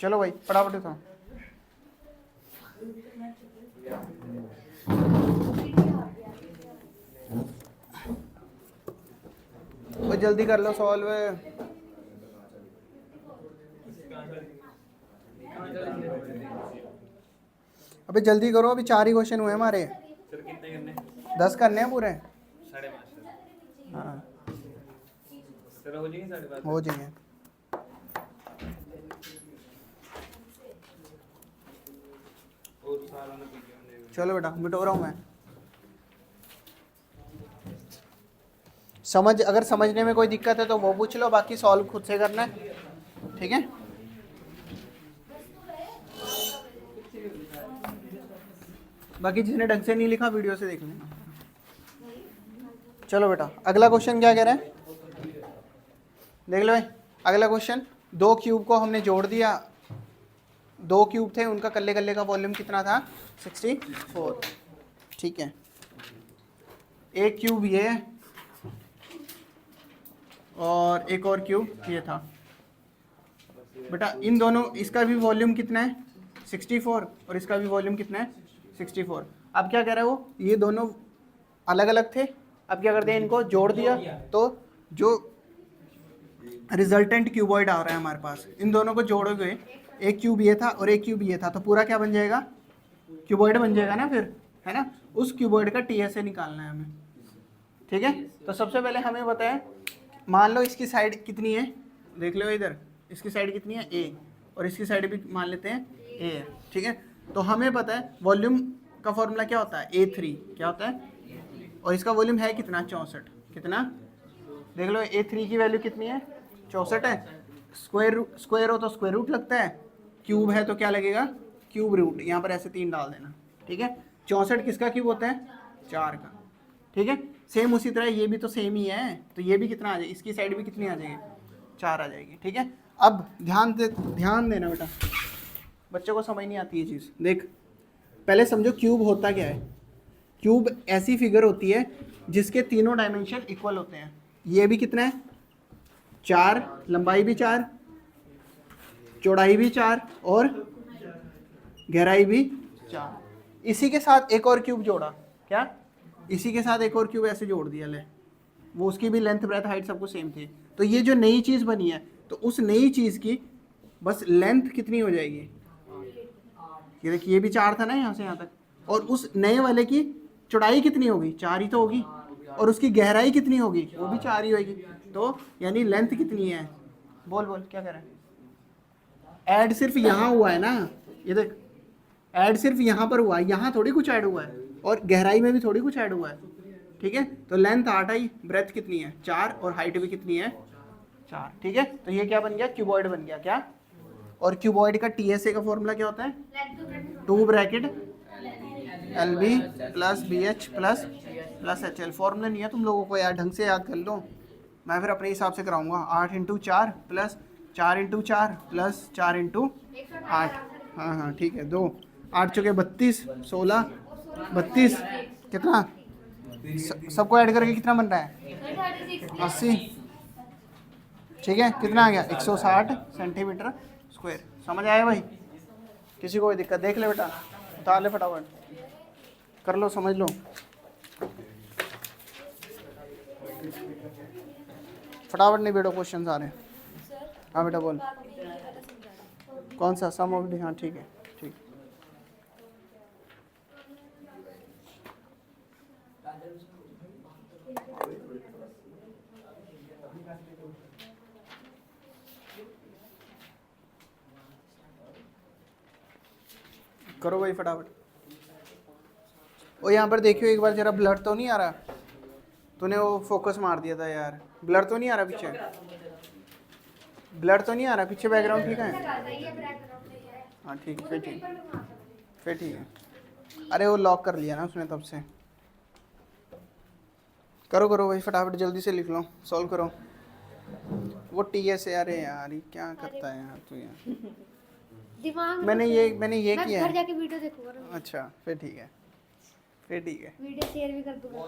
चलो भाई फटाफट उठाओ। वो जल्दी कर लो सॉल्व। अबे जल्दी करो, अभी 4 ही क्वेश्चन हुए हमारे। सर कितने करने? 10 करने हैं पूरे। 5.5 सर। हाँ सर हो जाएंगे 5.5? हो जाएंगे। और सारा ना पीजिए। चलो बेटा मिटो रहा हूँ मैं। समझ, अगर समझने में कोई दिक्कत है तो वो पूछ लो, बाकी सॉल्व खुद से करना है, ठीक है। बाकी जिसने ढंग से नहीं लिखा वीडियो से देख लेना। चलो बेटा अगला क्वेश्चन क्या कह रहा है, देख लो भाई। अगला क्वेश्चन, 2 क्यूब को हमने जोड़ दिया, 2 क्यूब थे, उनका कल्ले कल्ले का वॉल्यूम कितना था, 64, ठीक है। एक क्यूब ये और एक और क्यूब ये था बेटा, इन दोनों, इसका भी वॉल्यूम कितना है 64 और इसका भी वॉल्यूम कितना है 64। अब क्या कह रहा है वो, ये दोनों अलग अलग थे, अब क्या करते हैं इनको जोड़ दिया तो जो रिजल्टेंट क्यूबॉइड आ रहा है हमारे पास, इन दोनों को जोड़ोगे, एक क्यूब ये था और एक क्यूब ये था, तो पूरा क्या बन जाएगा, क्यूबॉइड बन जाएगा ना फिर, है ना। उस क्यूबॉइड का टीएसए निकालना है हमें, ठीक है। तो सबसे पहले हमें बताएं, मान लो इसकी साइड कितनी है, देख लो इधर, इसकी साइड कितनी है a, और इसकी साइड भी मान लेते हैं a है, ठीक है। तो हमें पता है वॉल्यूम का फॉर्मूला क्या होता है, A3, क्या होता है, और इसका वॉल्यूम है कितना 64, कितना, देख लो A3 की वैल्यू कितनी है 64 है। स्क्वायर हो तो स्क्वायर रूट लगता है, क्यूब है तो क्या लगेगा, क्यूब रूट, यहाँ पर ऐसे 3 डाल देना, ठीक है। 64 किसका क्यूब होता है, 4 का, ठीक है। सेम उसी तरह ये भी तो सेम ही है, तो ये भी कितना आ जाएगी, इसकी साइड भी कितनी आ जाएगी, 4 आ जाएगी, ठीक है। अब ध्यान देना बेटा, बच्चों को समझ नहीं आती ये चीज़। देख पहले समझो क्यूब होता क्या है, क्यूब ऐसी फिगर होती है जिसके तीनों डायमेंशन इक्वल होते हैं। ये भी कितना है 4, लंबाई भी 4, चौड़ाई भी 4 और गहराई भी 4। इसी के साथ एक और क्यूब जोड़ा, क्या, इसी के साथ एक और क्यूब ऐसे जोड़ दिया, ले वो उसकी भी लेंथ ब्रेथ हाइट सब कुछ सेम थी। तो ये जो नई चीज़ बनी है, तो उस नई चीज़ की बस लेंथ कितनी हो जाएगी, ये देखिए ये भी 4 था ना यहाँ से यहाँ तक, और उस नए वाले की चौड़ाई कितनी होगी, 4 ही तो होगी, और उसकी गहराई कितनी होगी, वो भी 4 ही होगी। तो यानी लेंथ कितनी है, बोल बोल क्या कह रहे हैं। ऐड सिर्फ यहाँ हुआ है ना, ये देख ऐड सिर्फ यहाँ पर हुआ है, यहाँ थोड़ी कुछ ऐड हुआ है, और गहराई में भी थोड़ी कुछ ऐड हुआ है, ठीक है। तो लेंथ 8 आई, ब्रेथ कितनी है 4, और हाइट भी कितनी है 4, ठीक है। तो ये क्या बन गया, क्यूबॉइड बन गया, क्या। और क्यूबॉइड का टीएसए का फॉर्मूला क्या होता है, 2 bracket LB plus BH plus HL। Formula नहीं है तुम लोगों को यार, ढंग से याद कर लो, मैं फिर अपने हिसाब से कराऊंगा। 8 × 4 प्लस 4 × 4 प्लस 4 × 8, हाँ हाँ ठीक है, 2 8 चौके 32, 16 32, कितना, सबको ऐड करके कितना बन रहा है 80, ठीक है। कितना आ गया 160 सेंटीमीटर स्क्वायर। समझ आया भाई, किसी को कोई दिक्कत, देख ले बेटा, उतार ले फटाफट, कर लो, समझ लो फटाफट, नहीं बेटा क्वेश्चन आ रहे हैं। हाँ बेटा बोल, कौन सा सम ऑफ डी, हाँ ठीक है ठीक। करो भाई फटाफट। ओ यहाँ पर देखियो एक बार जरा, ब्लर तो नहीं आ रहा? तूने वो फोकस मार दिया था यार, ब्लर तो नहीं आ रहा पीछे? ब्लर तो नहीं आ रहा पीछे? बैकग्राउंड ठीक है? हाँ ठीक, फिर ठीक, फिर ठीक है। अरे वो लॉक कर लिया ना उसने तब से। करो करो भाई फटाफट, जल्दी से लिख लो, सॉल्व करो। वो TS है। अरे यार ये क्या करता है यार तू यार। दिमाग मैंने ये मैं किया घर है। जाके वीडियो देखूंगा ना। अच्छा फिर ठीक है, फिर ठीक है। वीडियो शेयर भी कर दूंगा।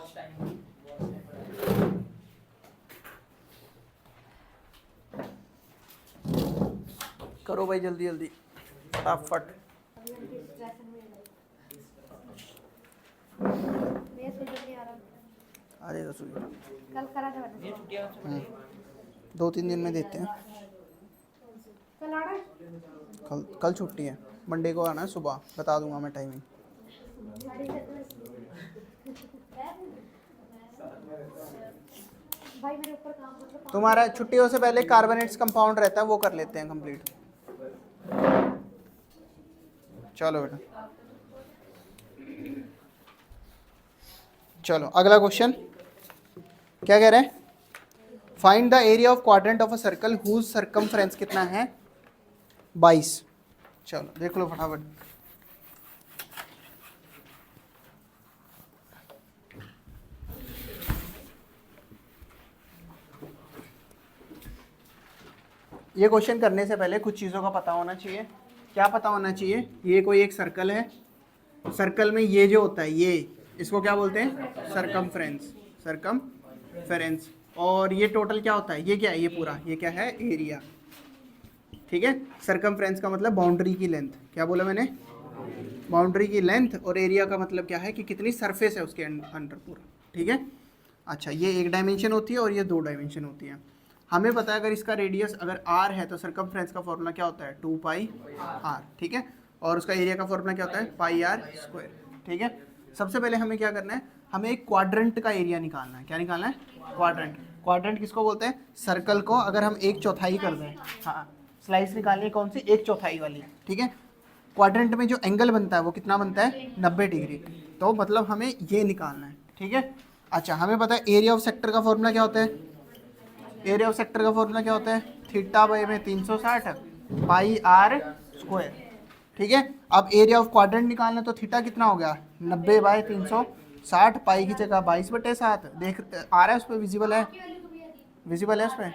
करो भाई जल्दी जल्दी फटाफट। मेरा सुधर नहीं आ रहा। आ जाएगा सुई। कल करा था मैंने। 2-3 दिन में देते हैं। कल आ रहा है? कल छुट्टी है, मंडे को आना है सुबह, बता दूंगा मैं टाइमिंग। भाई मेरे ऊपर काम कर रहा है। तुम्हारा छुट्टियों से पहले कार्बोनेट्स कंपाउंड रहता है, वो कर लेते हैं कंप्लीट। चलो बेटा, चलो अगला क्वेश्चन क्या कह रहे हैं? Find the area of quadrant of a circle whose circumference कितना है? 22। चलो देख लो फटाफट। ये क्वेश्चन करने से पहले कुछ चीज़ों का पता होना चाहिए। क्या पता होना चाहिए? ये कोई एक सर्कल है, सर्कल में ये जो होता है ये, इसको क्या बोलते हैं? Circumference, circumference. और ये टोटल क्या होता है? ये क्या है? ये पूरा, ये क्या है? एरिया। ठीक है, सरकमफ्रेंस का मतलब बाउंड्री की लेंथ। क्या बोला मैंने? बाउंड्री की लेंथ। और एरिया का मतलब क्या है कि कितनी सरफेस है उसके अंदर पूरा। ठीक है। अच्छा, ये एक डायमेंशन होती है और ये 2 डायमेंशन होती है। हमें पता है अगर इसका रेडियस अगर r है तो सरकमफ्रेंस का फॉर्मूला क्या होता है? 2πr। ठीक है। और उसका एरिया का फॉर्मूला क्या होता है? πr²। ठीक है। सबसे पहले हमें क्या करना है? हमें एक क्वाड्रेंट का एरिया निकालना है। क्या निकालना है? क्वाड्रेंट। क्वाड्रेंट किसको बोलते हैं? सर्कल को अगर हम 1/4 कर दें। हाँ, स्लाइस निकालनी है कौन सी? 1/4 वाली। ठीक है। क्वाड्रेंट में जो एंगल बनता है वो कितना बनता है? 90 डिग्री। तो मतलब हमें ये निकालना है। ठीक है। अच्छा, हमें पता है एरिया ऑफ सेक्टर का फॉर्मूला क्या होता है? एरिया ऑफ सेक्टर का फॉर्मूला क्या होता है? थीटा बाई में 360 πr²। ठीक है। अब एरिया ऑफ क्वाड्रेंट निकालना, तो थीटा कितना हो गया? 90/360, पाई की जगह 22/7। देख आ रहा है उस पर? विजिबल है? विजिबल है उस पर?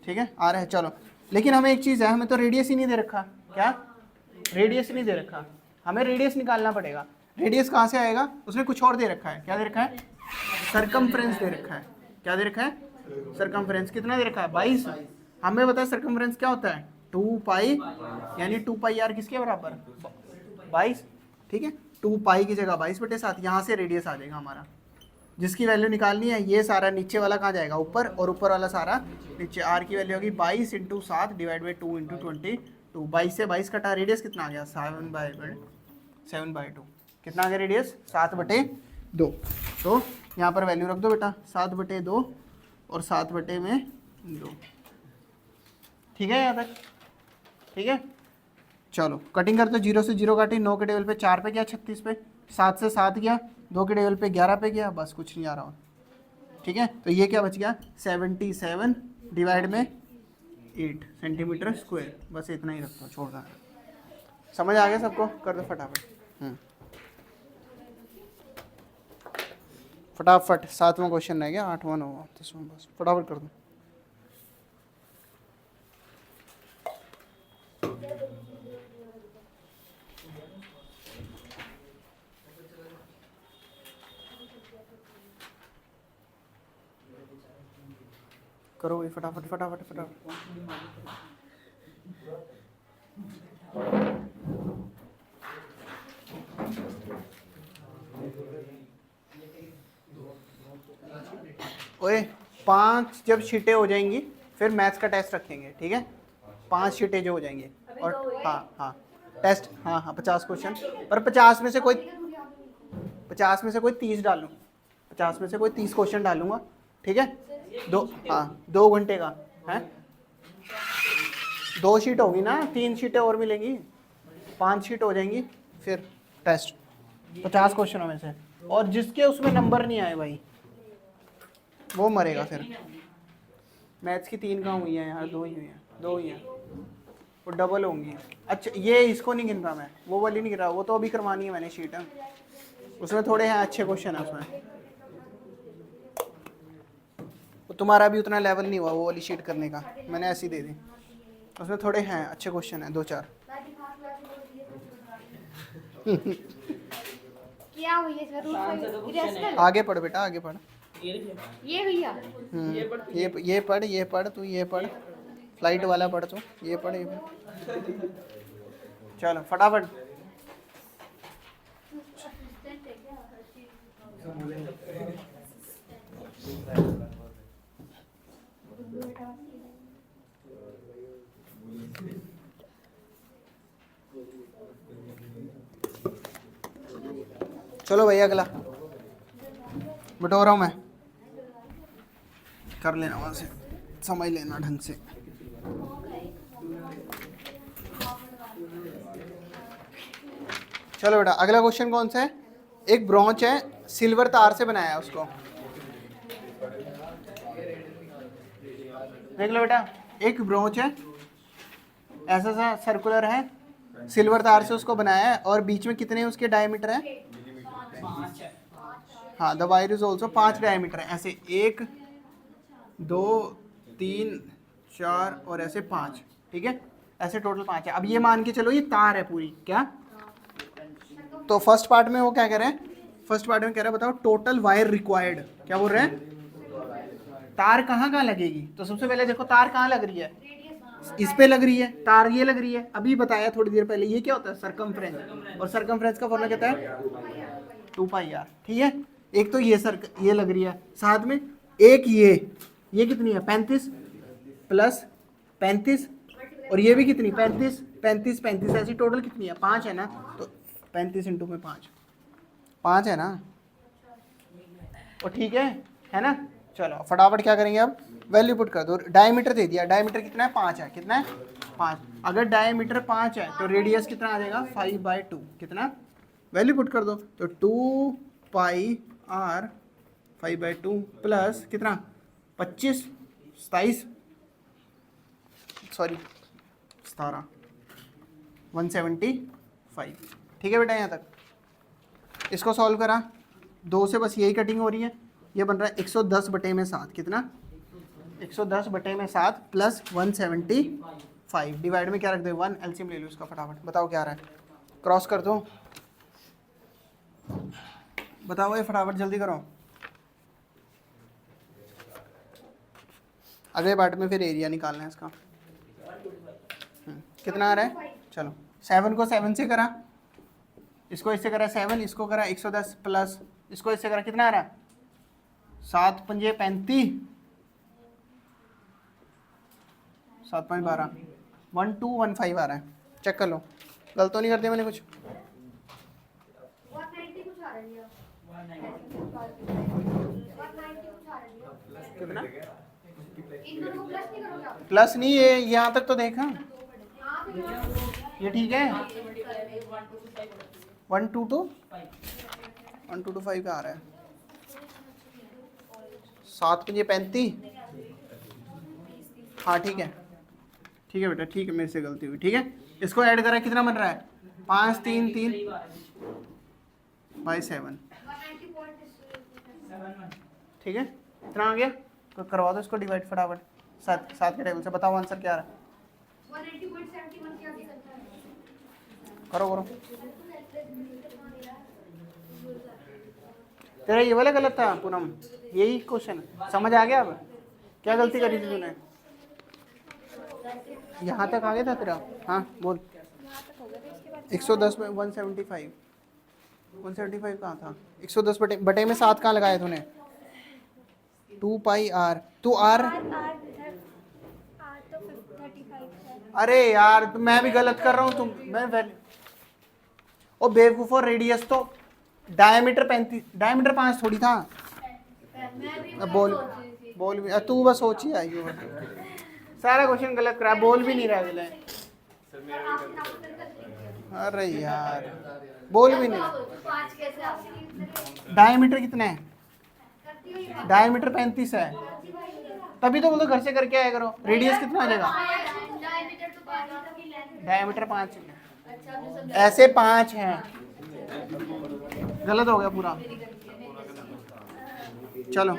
ठीक है, आ रहा है। चलो, लेकिन हमें एक चीज़ है, हमें तो रेडियस ही नहीं दे रखा। क्या? रेडियस ही नहीं दे रखा। हमें रेडियस निकालना पड़ेगा। रेडियस कहाँ से आएगा? उसने कुछ और दे रखा है। क्या दे रखा है? सरकमफ्रेंस दे रखा है। क्या दे रखा है? सरकमफ्रेंस। कितना दे रखा है? 22। हमें पता है सरकमफ्रेंस क्या होता है? 2π, यानी 2πr किसके बराबर? 22। ठीक है। 2π की जगह 22/7। यहाँ से रेडियस आ जाएगा हमारा, जिसकी वैल्यू निकालनी है। ये सारा नीचे वाला कहाँ जाएगा? ऊपर, और ऊपर वाला सारा नीचे। r की वैल्यू होगी 22 × 7 / 2 × 22। 22 से 22 कटा, रेडियस कितना आ गया? 7/2। कितना आ गया रेडियस? 7/2। तो यहाँ पर वैल्यू रख दो बेटा, 7/2 और 7/2। ठीक है यहाँ तक? ठीक है। चलो कटिंग करते, 0 से 0 काटी, 9 के टेबल पे 4 पे गया, 36 पे, 7 से 7 गया, 2 के टेबल पे 11 पे गया, बस कुछ नहीं आ रहा। ठीक है। तो ये क्या बच गया? 77 / 8 सेंटीमीटर स्क्वायर। बस इतना ही रखो, छोड़ दो। समझ आ गया सबको? कर दो फटाफट। फटाफट 7वां क्वेश्चन रह गया, 8वां 9वां 10वां। बस फटाफट कर दो। करो भाई फटाफट फटाफट फटाफट। ओए 5 जब शीटें हो जाएंगी फिर मैथ्स का टेस्ट रखेंगे। ठीक है। 5 शीटें जो हो जाएंगी, और हाँ टेस्ट, हाँ 50 क्वेश्चन, पर 50 में से कोई 50 में से कोई 30 डालूँ, 50 में से कोई 30 क्वेश्चन डालूंगा, ठीक है। 2 घंटे का है, 2 शीट होगी ना, 3 शीटें और मिलेंगी, 5 शीट हो जाएंगी फिर टेस्ट 50 क्वेश्चनों में से। और जिसके उसमें नंबर नहीं आए भाई वो मरेगा फिर। मैथ्स की 3 कहाँ हुई है यार, 2 ही हुई हैं, 2 ही हैं, वो डबल होंगी। अच्छा ये इसको नहीं गिन रहा मैं, वो वाली नहीं गिन रहा, वो तो अभी करवानी है मैंने शीट है, उसमें थोड़े हैं अच्छे क्वेश्चन है उसमें, वो तुम्हारा भी उतना लेवल नहीं हुआ वो वाली शीट करने का, मैंने ऐसी दे दी, उसमें थोड़े हैं अच्छे क्वेश्चन हैं 2-4। क्या हुई है सर, इरेशनल आगे पढ़ बेटा, आगे पढ़। ये भैया ये पढ़ तू, ये पढ़, फ्लाइट वाला पढ़ तू, ये पढ़, ये पढ़। चलो फटाफट। चलो भैया अगला बटो रहा हूँ मैं, कर लेना वहाँ से, समझ लेना ढंग से। चलो बेटा अगला क्वेश्चन कौन सा है। एक ब्रोंच है, सिल्वर तार से बनाया है उसको, देख लो बेटा, एक ब्रोंच है ऐसा सा सर्कुलर है, सिल्वर तार से उसको बनाया है, और बीच में कितने उसके डायमीटर है, हाँ the wire is also 5 diameter है, ऐसे 1 2 3 4 और ऐसे 5, ठीक है, ऐसे टोटल 5 है। अब ये मान के चलो ये तार है पूरी, क्या, तो फर्स्ट पार्ट में वो क्या कह रहे हैं, फर्स्ट पार्ट में कह रहा है बताओ टोटल वायर रिक्वायर्ड, क्या बोल रहे हैं, तार कहाँ लगेगी। तो सबसे पहले देखो तार कहाँ लग रही है, इस पे लग रही है तार, ये लग रही है, अभी बताया थोड़ी देर पहले, ये क्या होता है सरकमफ्रेंस, और सरकमफ्रेंस का फॉर्मूला कहता है 2πr, ठीक है। एक तो ये लग रही है, साथ में एक ये कितनी है 35 प्लस 35, और ये भी कितनी 35 ऐसी टोटल कितनी है 5 है ना, तो 35 इंटू में 5 है ना, और ठीक है ना। चलो फटाफट क्या करेंगे अब, वैल्यू पुट कर दो, डायमीटर दे दिया, डायमीटर कितना है 5 है, कितना है 5, अगर डायमीटर 5 है तो रेडियस कितना आ जाएगा 5/2, कितना, वैल्यू पुट कर दो, तो 2πr 5/2 प्लस कितना 25 27 सॉरी 17 175, ठीक है बेटा यहाँ तक। इसको सॉल्व करा, 2 से बस यही कटिंग हो रही है, ये बन रहा है 110/7, कितना 110/7 प्लस 175, डिवाइड में क्या रख दे 1, एलसीएम ले लो इसका फटाफट, बताओ क्या आ रहा है, क्रॉस कर दो, बताओ ये फटाफट जल्दी करो। अगले पार्ट में फिर एरिया निकालना है इसका, कितना आ रहा है, चलो 7 को 7 से करा, इसको इससे करा 7, इसको करा 110 प्लस इसको इससे करा, कितना आ रहा है 7 पंजे 35, 7 5 12 1215 आ रहा है, चेक कर लो, गलत तो नहीं कर दिया मैंने कुछ, 190 कुछ आ रही है, 190 कुछ आ रही है, कितना इन दोनों को प्लस नहीं करोगे आप, प्लस नहीं, ये यहाँ तक तो देखा, ये ठीक है 122 का आ रहा है, 7 पंजे 35, हाँ ठीक है बेटा, ठीक है मेरे से गलती हुई, ठीक है। इसको ऐड करा कितना बन रहा है 5 3 3 बाई 7, ठीक है, इतना आ गया, तो करवा दो इसको डिवाइड फटाफट 7 के टेबल से, बताओ आंसर क्या आ रहा है, 180.71 क्या दे सकता है, करो तेरा ये वाला गलत था पूनम, यही क्वेश्चन समझ आ गया, अब क्या गलती करी थी तूने, यहाँ तक आ गया था तेरा, हाँ बोल 110 में 175 कहाँ था, 110 बटे में 7 कहाँ लगाया तूने, 2πr, तू r, अरे यार मैं भी गलत कर रहा हूँ, तुम मैं वैल्यू, ओ बेवकूफ़, रेडियस तो डायमीटर 35, डायमीटर 5 थोड़ी था। मैं भी अब बोल बोल भी तू बस सोच ही आई हो। सारा क्वेश्चन गलत करा, बोल भी नहीं रहा अगले। अरे यार बोल भी नहीं रहा। 5 कैसे आ गई? डायमीटर कितना है? डायमीटर 35 है, तभी तो बोलो घर से करके आया करो। रेडियस कितना हो जाएगा? डायमीटर तो 5 डायमीटर 5 अच्छा आपने समझा। ऐसे 5 हैं, गलत हो गया पूरा। चलो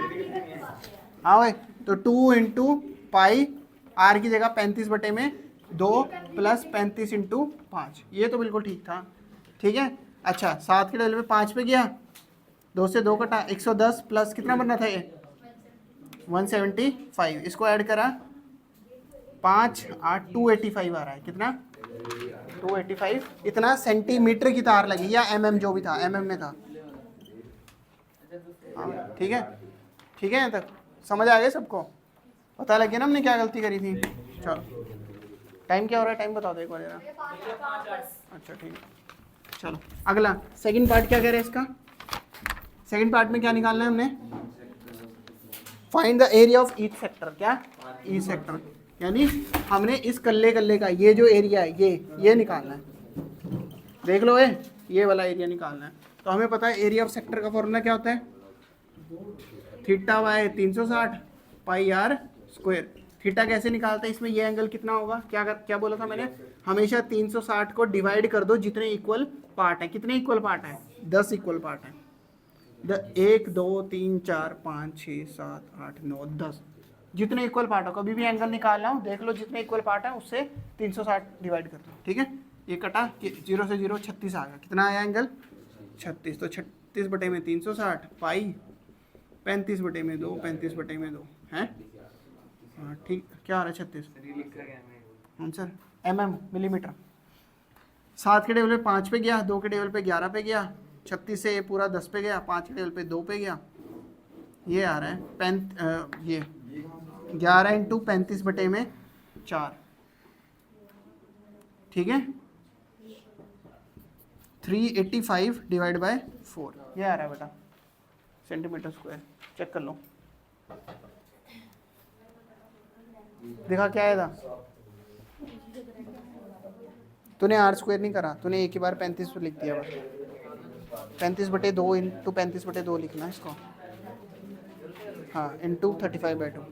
हाँ भाई, तो 2 इंटू पाई आर की जगह 35/2 प्लस 35 इंटू 5, ये तो बिल्कुल ठीक था। ठीक है, अच्छा 7 के टेबल पे 5 पे गया, 2 से 2 कटा, 110 प्लस कितना बनना था ये 175, इसको ऐड करा 5 8 285 आ रहा है। कितना 285, इतना सेंटीमीटर की तार लगी या mm जो भी था, mm में था। हाँ, ठीक है, ठीक है, यहाँ तक समझ आ गया सबको? पता लग गया ना हमने क्या गलती करी थी। चलो टाइम क्या हो रहा है, टाइम बता दो एक बार जरा। अच्छा ठीक है, चलो अगला सेकंड पार्ट क्या कह रहे हैं इसका। सेकंड पार्ट में क्या निकालना है हमने, find the area of each sector. क्या ईच सेक्टर, यानी हमने इस कल्ले कल्ले का ये जो एरिया है ये निकालना है। देख लो ये वाला एरिया निकालना है। तो हमें पता है एरिया ऑफ सेक्टर का फॉर्मूला क्या होता है, theta by 360 pi are square. Theta कैसे निकालते हैं, इसमें ये एंगल कितना होगा, क्या बोला था मैंने, हमेशा 360 को डिवाइड कर दो जितने इक्वल पार्ट है। कितने इक्वल पार्ट है, 10 इक्वल पार्ट है। 1 2 3 4 5 6 7 8 9 10, जितने इक्वल पार्ट हो। कभी भी एंगल निकालना हो देख लो, जितने इक्वल पार्ट है उससे 360 डिवाइड कर दो। ठीक है, ये कटा 0 से 0 36 आ गया। कितना आया एंगल 36, तो 36/360 पाई 35/2 35/2 है। हाँ ठीक, क्या आ रहा है 36 आंसर mm मिलीमीटर। 7 के टेबल पे 5 पे गया, 2 के टेबल पे 11 पे गया, 36 से पूरा 10 पे गया, 5 के टेबल पे 2 पे गया, ये आ रहा है ये 11 इंटू 35/4। ठीक है, 385 डिवाइड बाय 4, ये आ रहा है बेटा सेंटीमीटर स्क्वायर। चेक कर लो, देखा क्या आया था। तूने आर स्क्वायर नहीं करा, तूने एक ही बार 35 पे लिख दिया बस। 35/2 इंटू 35/2 लिखना है इसको, हाँ इंटू 35/2।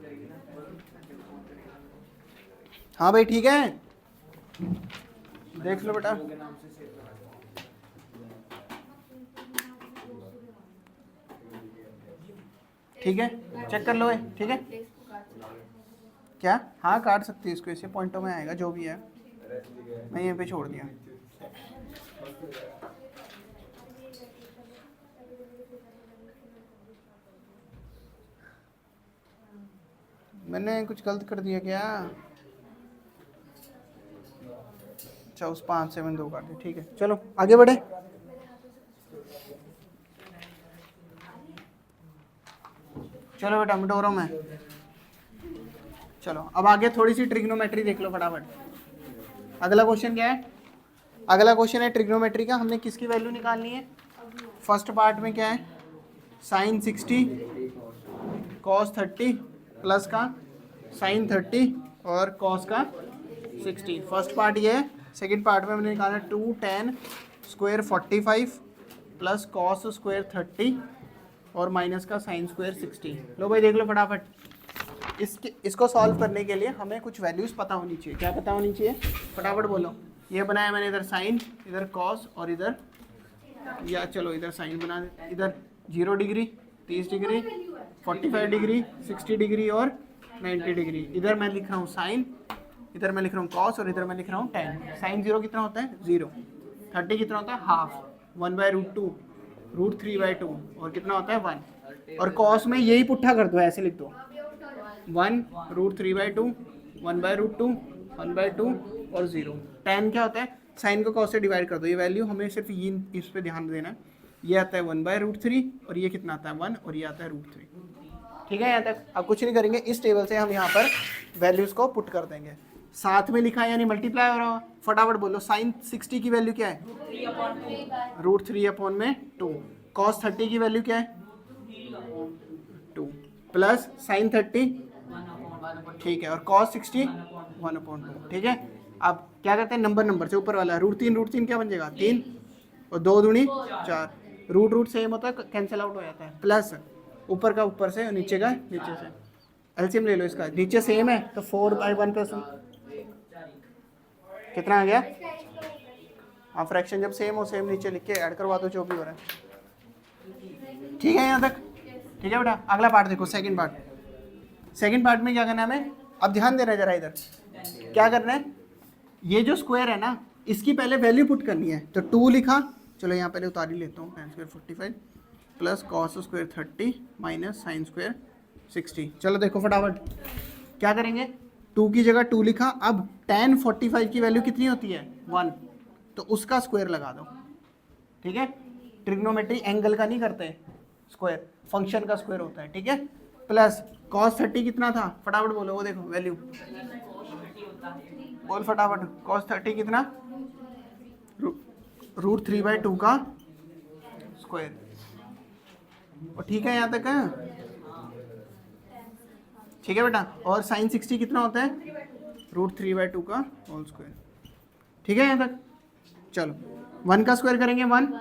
हाँ भाई ठीक है, देख लो बेटा। ठीक है, चेक कर लो है, ठीक है क्या, हाँ काट सकती है इसको, इसे पॉइंटों में आएगा जो भी है, मैं यहीं पे छोड़ दिया। मैंने कुछ गलत कर दिया क्या, अच्छा उस 5 से मैंने 2 काट दिया। ठीक है चलो आगे बढ़े। चलो बेटा मिटो रहा हूँ मैं। चलो अब आगे थोड़ी सी ट्रिग्नोमेट्री देख लो फटाफट। अगला क्वेश्चन क्या है, अगला क्वेश्चन है ट्रिग्नोमेट्री का। हमने किसकी वैल्यू निकालनी है, फर्स्ट पार्ट में क्या है, साइन 60 कॉस 30 प्लस का साइन 30 और कॉस का 60। फर्स्ट पार्ट ये है। सेकंड पार्ट में हमने निकाला 2 tan square 45 plus cos square 30 और माइनस का साइन स्क्वायर 60। लो भाई देख लो फटाफट। इसको सॉल्व करने के लिए हमें कुछ वैल्यूज़ पता होनी चाहिए। क्या पता होनी चाहिए, फटाफट बोलो। ये बनाया मैंने, इधर साइन, इधर कॉस और इधर, या चलो इधर साइन बना दे। इधर 0 डिग्री, 30 डिग्री, 45 डिग्री, 60 डिग्री और 90 डिग्री। इधर मैं लिख रहा हूँ साइन, इधर मैं लिख रहा हूँ कॉस और इधर मैं लिख रहा हूँ tan। साइन 0 कितना होता है 0, 30 कितना होता है हाफ, 1/√2, √3/2 और कितना होता है 1। और कॉस में यही पुट्ठा कर दो, ऐसे लिख दो 1 √3/2, 1/√2, 1/2 और 0। tan क्या होता है, साइन को कॉस से डिवाइड कर दो। ये वैल्यू हमें सिर्फ ये इस पे ध्यान देना है। ये आता है 1/√3 और ये कितना आता है 1 और ये आता है √3। ठीक है, यहाँ तक अब कुछ नहीं करेंगे। इस टेबल से हम यहाँ पर वैल्यूज़ को पुट कर देंगे। साथ में लिखा है यानी मल्टीप्लाई हो रहा है। फटाफट बोलो, साइन 60 की वैल्यू क्या है √3/2। cos 30 की वैल्यू क्या है 2 प्लस sin 30 ठीक है, और cos 60 1/2 ठीक है। अब क्या करते हैं नंबर से ऊपर वाला √3 क्या बन जाएगा 3 और 2 दूनी 4, रूट सेम होता है कैंसिल आउट हो जाता है, प्लस ऊपर का ऊपर से और नीचे का नीचे से, एलसीएम ले लो इसका, नीचे सेम है तो 4/1 प्लस कितना आ गया, हाँ फ्रैक्शन जब सेम हो सेम नीचे लिख के ऐड करवा दो जो भी हो रहा है। ठीक है यहाँ तक, ठीक है बेटा। अगला पार्ट देखो, सेकंड पार्ट में क्या करना है हमें, अब ध्यान देना जरा इधर क्या करना है, ये जो स्क्वायर है ना इसकी पहले वैल्यू पुट करनी है, तो 2 लिखा, चलो यहाँ पहले उतार ही लेता हूँ, tan² 45 plus cos² 30 minus sin² 60। चलो देखो फटाफट क्या करेंगे, 2 की जगह 2 लिखा, अब tan 45 की वैल्यू कितनी होती है 1, तो उसका स्क्वायर लगा दो, ठीक है। ट्रिग्नोमेट्री एंगल का नहीं करते, स्क्वायर फंक्शन का स्क्वायर होता है, ठीक है। प्लस cos 30 कितना था, फटाफट बोलो, वो देखो वैल्यू बोल फटाफट, cos 30 कितना √3/2 का स्क्वायर, और ठीक है यहाँ तक है, ठीक है बेटा। और sin 60 कितना होता है √3/2 का होल स्क्वायर, ठीक है यहाँ तक। चलो 1 का स्क्वायर करेंगे 1,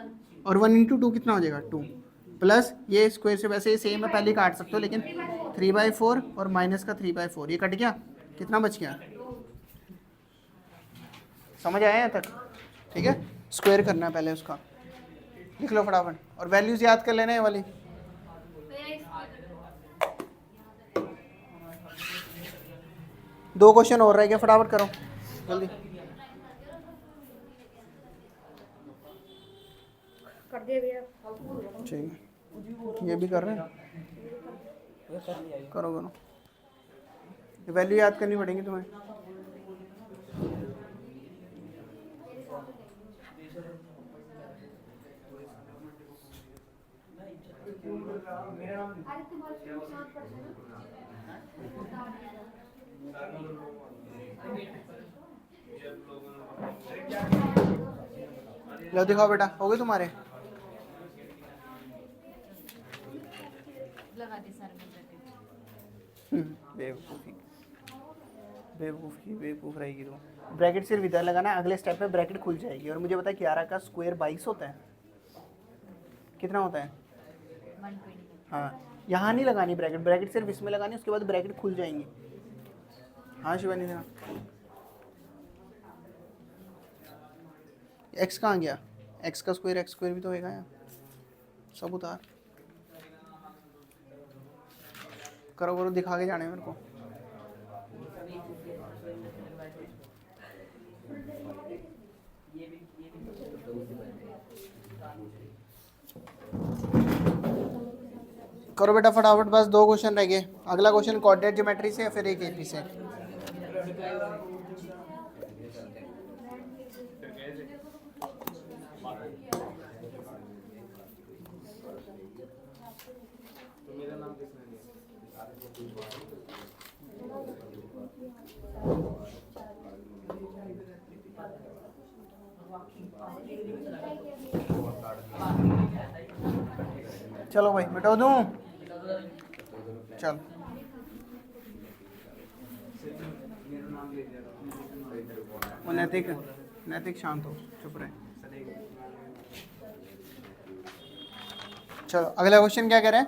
और 1 × 2 कितना हो जाएगा 2, प्लस ये स्क्वायर से वैसे सेम है, पहले काट सकते हो, लेकिन 3/4 और माइनस का 3/4 ये कट गया, कितना बच गया, समझ आया यहाँ तक, ठीक है। स्क्वायर करना है पहले उसका, लिख लो फटाफट, और वैल्यूज याद कर लेना है वाली। दो क्वेश्चन और रह गए, फटाफट करो जल्दी। कर दिया भैया। ठीक है, ये भी कर रहे हैं, करो करो, वैल्यू याद करनी पड़ेगी तुम्हें। अरे तुम्हारे नुकसान पड़ता है लो दिखाओ बेटा, हो गए तुम्हारे, लगा दे सर में बेवकूफ़ रहेगी तो। ब्रैकेट सिर्फ इधर लगाना, अगले स्टेप में ब्रैकेट खुल जाएगी। और मुझे पता है 11 का स्क्वायर 22 होता है, कितना होता है 120। हाँ, यहाँ नहीं लगानी ब्रैकेट सिर्फ इसमें लगानी, उसके बाद ब्रैकेट खुल जाएंगी। हाँ शिवानी देना, एक्स कहाँ गया, एक्स का स्क्वायर भी तो होगा यहाँ, सब उतार करो दिखा के जाने मेरे को। करो बेटा फटाफट, बस 2 क्वेश्चन रह गए। अगला क्वेश्चन कोऑर्डिनेट ज्योमेट्री से, फिर एक एपी से। चलो भाई मिटा दूं, चल नैतिक शांत हो, चुप रहे। चलो अगला क्वेश्चन क्या कह रहे हैं,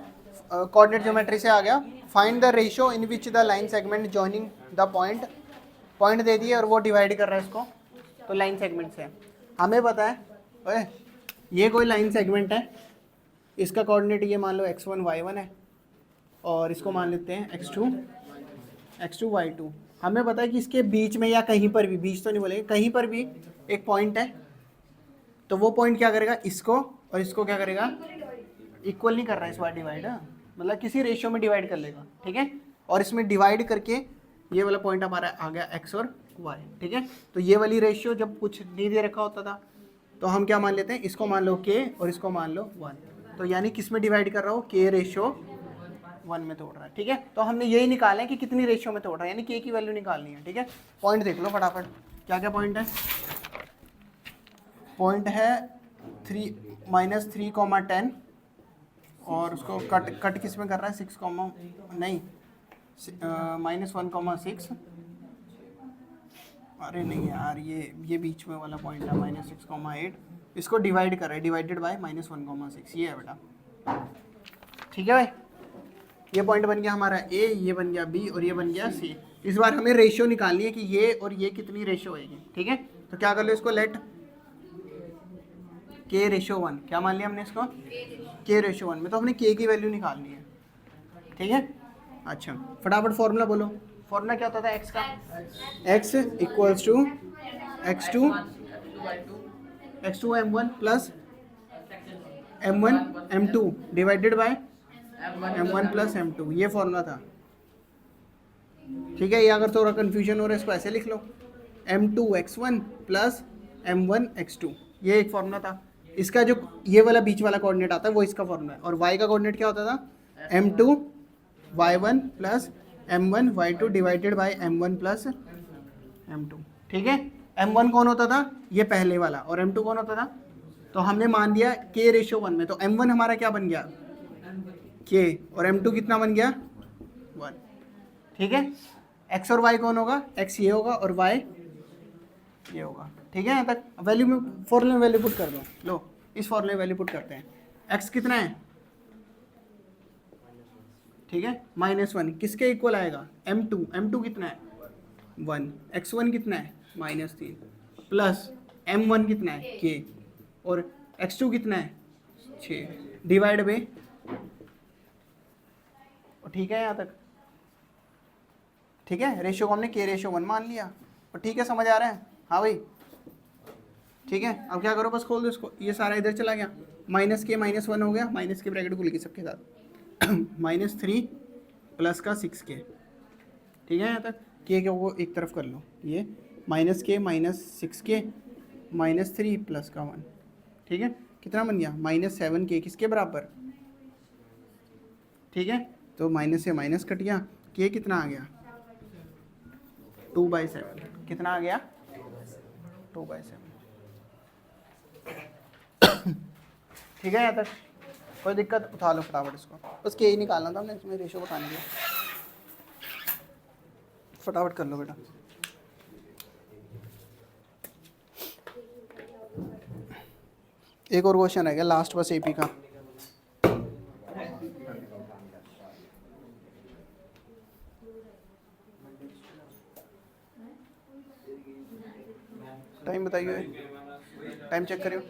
कोऑर्डिनेट ज्योमेट्री से आ गया। Find the ratio in which the line segment joining the point दे दिए और वो डिवाइड कर रहा है इसको, तो लाइन सेगमेंट से हमें पता है, ओए ये कोई लाइन सेगमेंट है, इसका कोऑर्डिनेट ये मान लो x1 y1 है, और इसको मान लेते हैं x2 y2। हमें पता है कि इसके बीच में या कहीं पर भी, बीच तो नहीं बोलेंगे, कहीं पर भी एक पॉइंट है, तो वो पॉइंट क्या करेगा, इसको और इसको क्या करेगा, इक्वल नहीं कर रहा है इस बार डिवाइड, मतलब किसी रेशियो में डिवाइड कर लेगा, ठीक है। और इसमें डिवाइड करके ये वाला पॉइंट हमारा आ गया x और y, ठीक है। तो ये वाली रेशियो जब कुछ नहीं दे रखा होता था तो हम क्या मान लेते हैं, इसको मान लो k और इसको मान लो 1, तो यानी किस में डिवाइड कर रहा हो, k रेशियो 1 में तोड़ रहा है, ठीक है। तो हमने यही निकाला है कि कितनी रेशियो में तोड़ रहा है, यानी k की वैल्यू निकालनी है, ठीक है। पॉइंट देख लो फटाफट, क्या क्या पॉइंट है, पॉइंट है -3, 10 और उसको कट किस में कर रहा है 6 कॉमा नहीं -1,6। अरे नहीं यार, ये बीच में वाला पॉइंट है -6,8। इसको डिवाइड कर रहा है, डिवाइडेड बाय -1,6, ये है बेटा। ठीक है भाई, ये पॉइंट बन गया हमारा ए, ये बन गया बी और ये बन गया सी। इस बार हमें रेशियो निकालनी है कि ये और ये कितनी रेशियो होएगी। ठीक है, तो क्या कर लो इसको, लेट k रेशियो 1, क्या मान लिया हमने इसको k रेशियो 1 में, तो हमने k की वैल्यू निकालनी है। ठीक है, अच्छा फटाफट फॉर्मूला बोलो। फॉर्मूला क्या होता था x का, x equals to x2 m1 plus m1 m2 divided by m1 plus m2, ये फॉर्मूला था। ठीक है, ये अगर थोड़ा कन्फ्यूजन हो रहा है इसको ऐसे लिख लो, m2 x1 plus m1 x2, ये एक फॉर्मूला था। इसका जो ये वाला बीच वाला कोऑर्डिनेट आता है वो इसका फॉर्मूला है। और y का कोऑर्डिनेट क्या होता था, m2 y1 plus m1 y2 divided by m1 plus m2। ठीक है, m1 कौन होता था, ये पहले वाला, और m2 कौन होता था, तो हमने मान दिया k रेशियो 1 में, तो m1 हमारा क्या बन गया k, और m2 कितना बन गया 1। ठीक है, x और y कौन होगा, x ये होगा और y ये होगा। ठीक है, यहाँ तक वैल्यू में फॉर्मूले में वैल्यू पुट कर दो। लो इस फॉर्मूले में वैल्यू पुट करते हैं। x कितना है, ठीक है -1, किसके इक्वल आएगा, m2 कितना है 1, x1 कितना है -3 प्लस m1 कितना है k, और x2 कितना है 6 डिवाइड बाय। ठीक है यहाँ तक, ठीक है, रेशियो को हमने k रेशियो 1 मान लिया। और ठीक है, समझ आ रहा है, हाँ भाई ठीक है। अब क्या करो, बस खोल दो इसको, ये सारा इधर चला गया, -k -1 हो गया, माइनस के ब्रैकेट खुल गई सबके साथ -3 प्लस का 6k। ठीक है, यहाँ तक k के वो एक तरफ कर लो, ये -k -6k -3 प्लस का 1। ठीक है, कितना बन गया -7k, किसके बराबर। ठीक है, तो माइनस से माइनस कट गया, k कितना आ गया 2/7, कितना आ गया 2/7। ठीक है, यहाँ तक कोई दिक्कत, उठा लो फटाफट इसको, बस के ही निकालना था हमने, इसमें रेशो बताने के, फटाफट कर लो बेटा। एक और क्वेश्चन है क्या लास्ट, बस एपी का। टाइम बताइए, टाइम चेक करियो।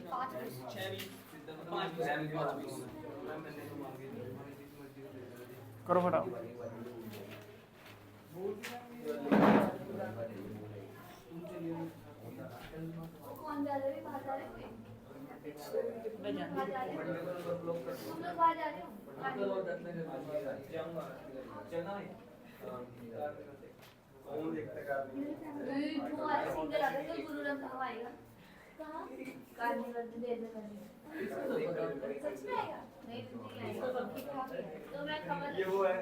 करो फटाफट। कौन जा रहे हैं, बाहर जा रहे हैं, बाहर जा रहे हैं, तुम लोग बाहर जा रहे हो, तुम्हारा सिंगल आ गया, गुरु रंग कहाँ आएगा, कहाँ कार्निवल देर में करनी, सच में आएगा, नहीं आएगा, तो मैं खबर ये वो है,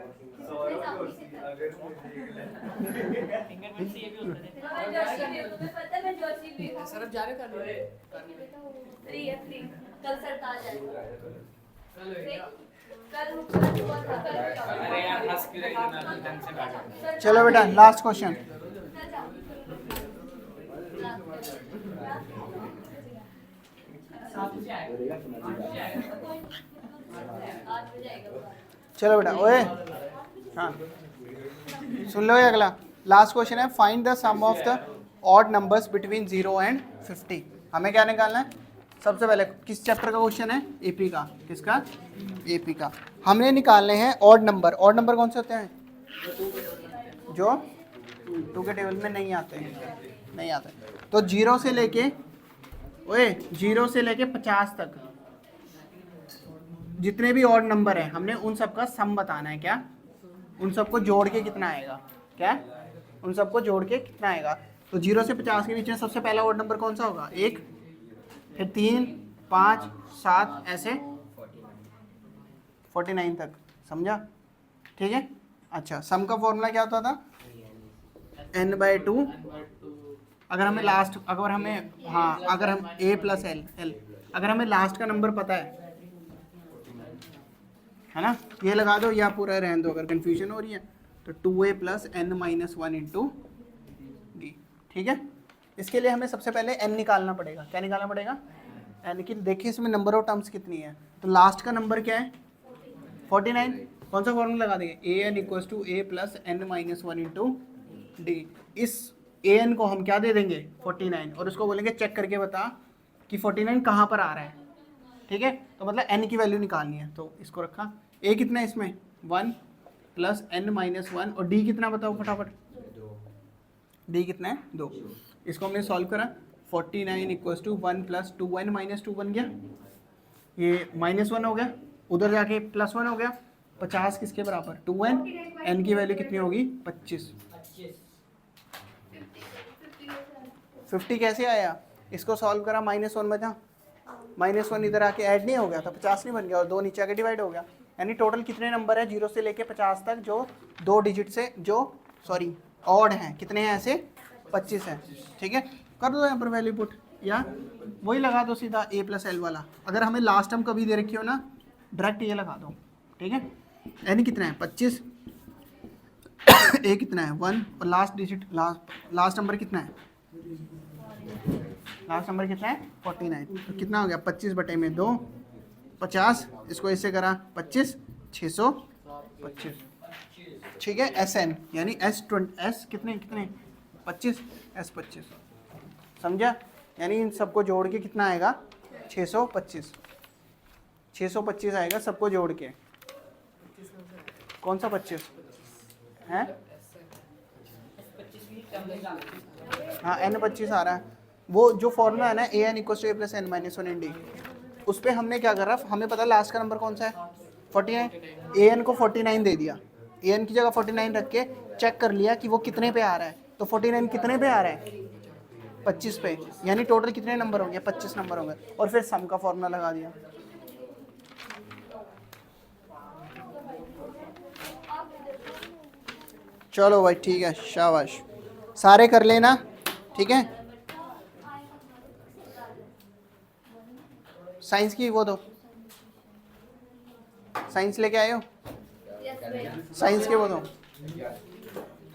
मैं जोशी भी हूँ। सर अब जा रहे करने फ्री कल सरताज जाएगा, कल नुकसान हुआ था, अरे यार हंस क्यों रही है, मैं ढंग से बैठा। चलो बेटा लास्ट क्वेश्चन। चलो बेटा, ओए हाँ सुन लो, ये अगला लास्ट क्वेश्चन है, find the sum of the odd numbers between 0 and 50। हमें क्या निकालना है, सबसे पहले किस चैप्टर का क्वेश्चन है, एपी का। किसका, एपी का। हमने निकालने हैं ऑड नंबर। ऑड नंबर कौन से होते हैं, जो 2 के टेबल में नहीं आते हैं, नहीं आते। तो 0 से लेके 50 तक जितने भी ऑड नंबर हैं, हमने उन सब का सम बताना है। क्या, उन सबको जोड़ के कितना आएगा, क्या उन सबको जोड़ के कितना आएगा। तो 0 से 50 के बीच में सबसे पहला ऑड नंबर कौन सा होगा, 1, फिर 3, 5, 7 ऐसे 49 तक, समझा। ठीक है, अच्छा सम का फॉर्मूला क्या होता था, n/2। अगर हमें लास्ट, अगर हमें हाँ अगर हम a + l, अगर हमें लास्ट का नंबर पता है, है ना। ये लगा दो या पूरा रहने दो अगर कन्फ्यूजन हो रही है तो 2a plus n minus 1 into D. ठीक है, इसके लिए हमें सबसे पहले n निकालना पड़ेगा। क्या निकालना पड़ेगा? n की। देखिए इसमें नंबर ऑफ टर्म्स कितनी है, तो लास्ट का नंबर क्या है 49। कौन सा फॉर्मूला लगा देंगे? A N equals to A plus N minus 1 into D. इस ए एन को हम क्या दे देंगे 49 और उसको बोलेंगे चेक करके बता कि 49 कहाँ पर आ रहा है। ठीक है, तो मतलब n की वैल्यू निकालनी है, तो इसको रखा। a कितना है इसमें 1 प्लस n माइनस 1 और d कितना बताओ फटाफट। d कितना है 2। इसको हमने सॉल्व करा 49 equals to 1 plus 2n minus 2 बन गया, ये माइनस 1 हो गया, उधर जाके प्लस 1 हो गया। 50 किसके बराबर 2n, n की वैल्यू कितनी होगी 25। 50 कैसे आया? इसको सॉल्व करा -1 बचा, -1 इधर आके ऐड नहीं हो गया था 50 नहीं बन गया और 2 नीचे आके डिवाइड हो गया। यानी टोटल कितने नंबर है 0 से लेके 50 तक जो 2 डिजिट से जो ऑड हैं, कितने हैं ऐसे 25 हैं। ठीक है, कर दो यहाँ पर वैल्यू पुट या वही लगा दो सीधा a प्लस एल वाला। अगर हमें लास्ट टर्म कभी दे रखी हो ना डायरेक्ट ये लगा दो। ठीक है, n कितना है 25, a कितना है 1 और लास्ट डिजिट लास्ट नंबर कितना है, लास्ट नंबर कितना है 49। तो कितना हो गया 25 बटे में 2 50, इसको इससे करा 25 625। ठीक है, SN यानी S कितने 25 S25 समझा। यानी इन सबको जोड़ के कितना आएगा 625 आएगा सबको जोड़ के। कौन सा 25 है? हाँ n 25 आ रहा है। वो जो फॉर्मूला है ना A N equal to A plus N minus 1 in D, उस पर हमने क्या करा, हमें पता लास्ट का नंबर कौन सा है 49, ए एन को 49 दे दिया, ए एन की जगह 49 रख के चेक कर लिया कि वो कितने पे आ रहा है। तो 49 कितने पे आ रहा है 25 पे, यानी टोटल कितने नंबर होंगे 25 नंबर होंगे। और फिर सम का फॉर्मूला लगा दिया। चलो भाई ठीक है, शाबाश, सारे कर लेना। ठीक है, साइंस की वो दो, साइंस लेके आए हो, साइंस के वो दो।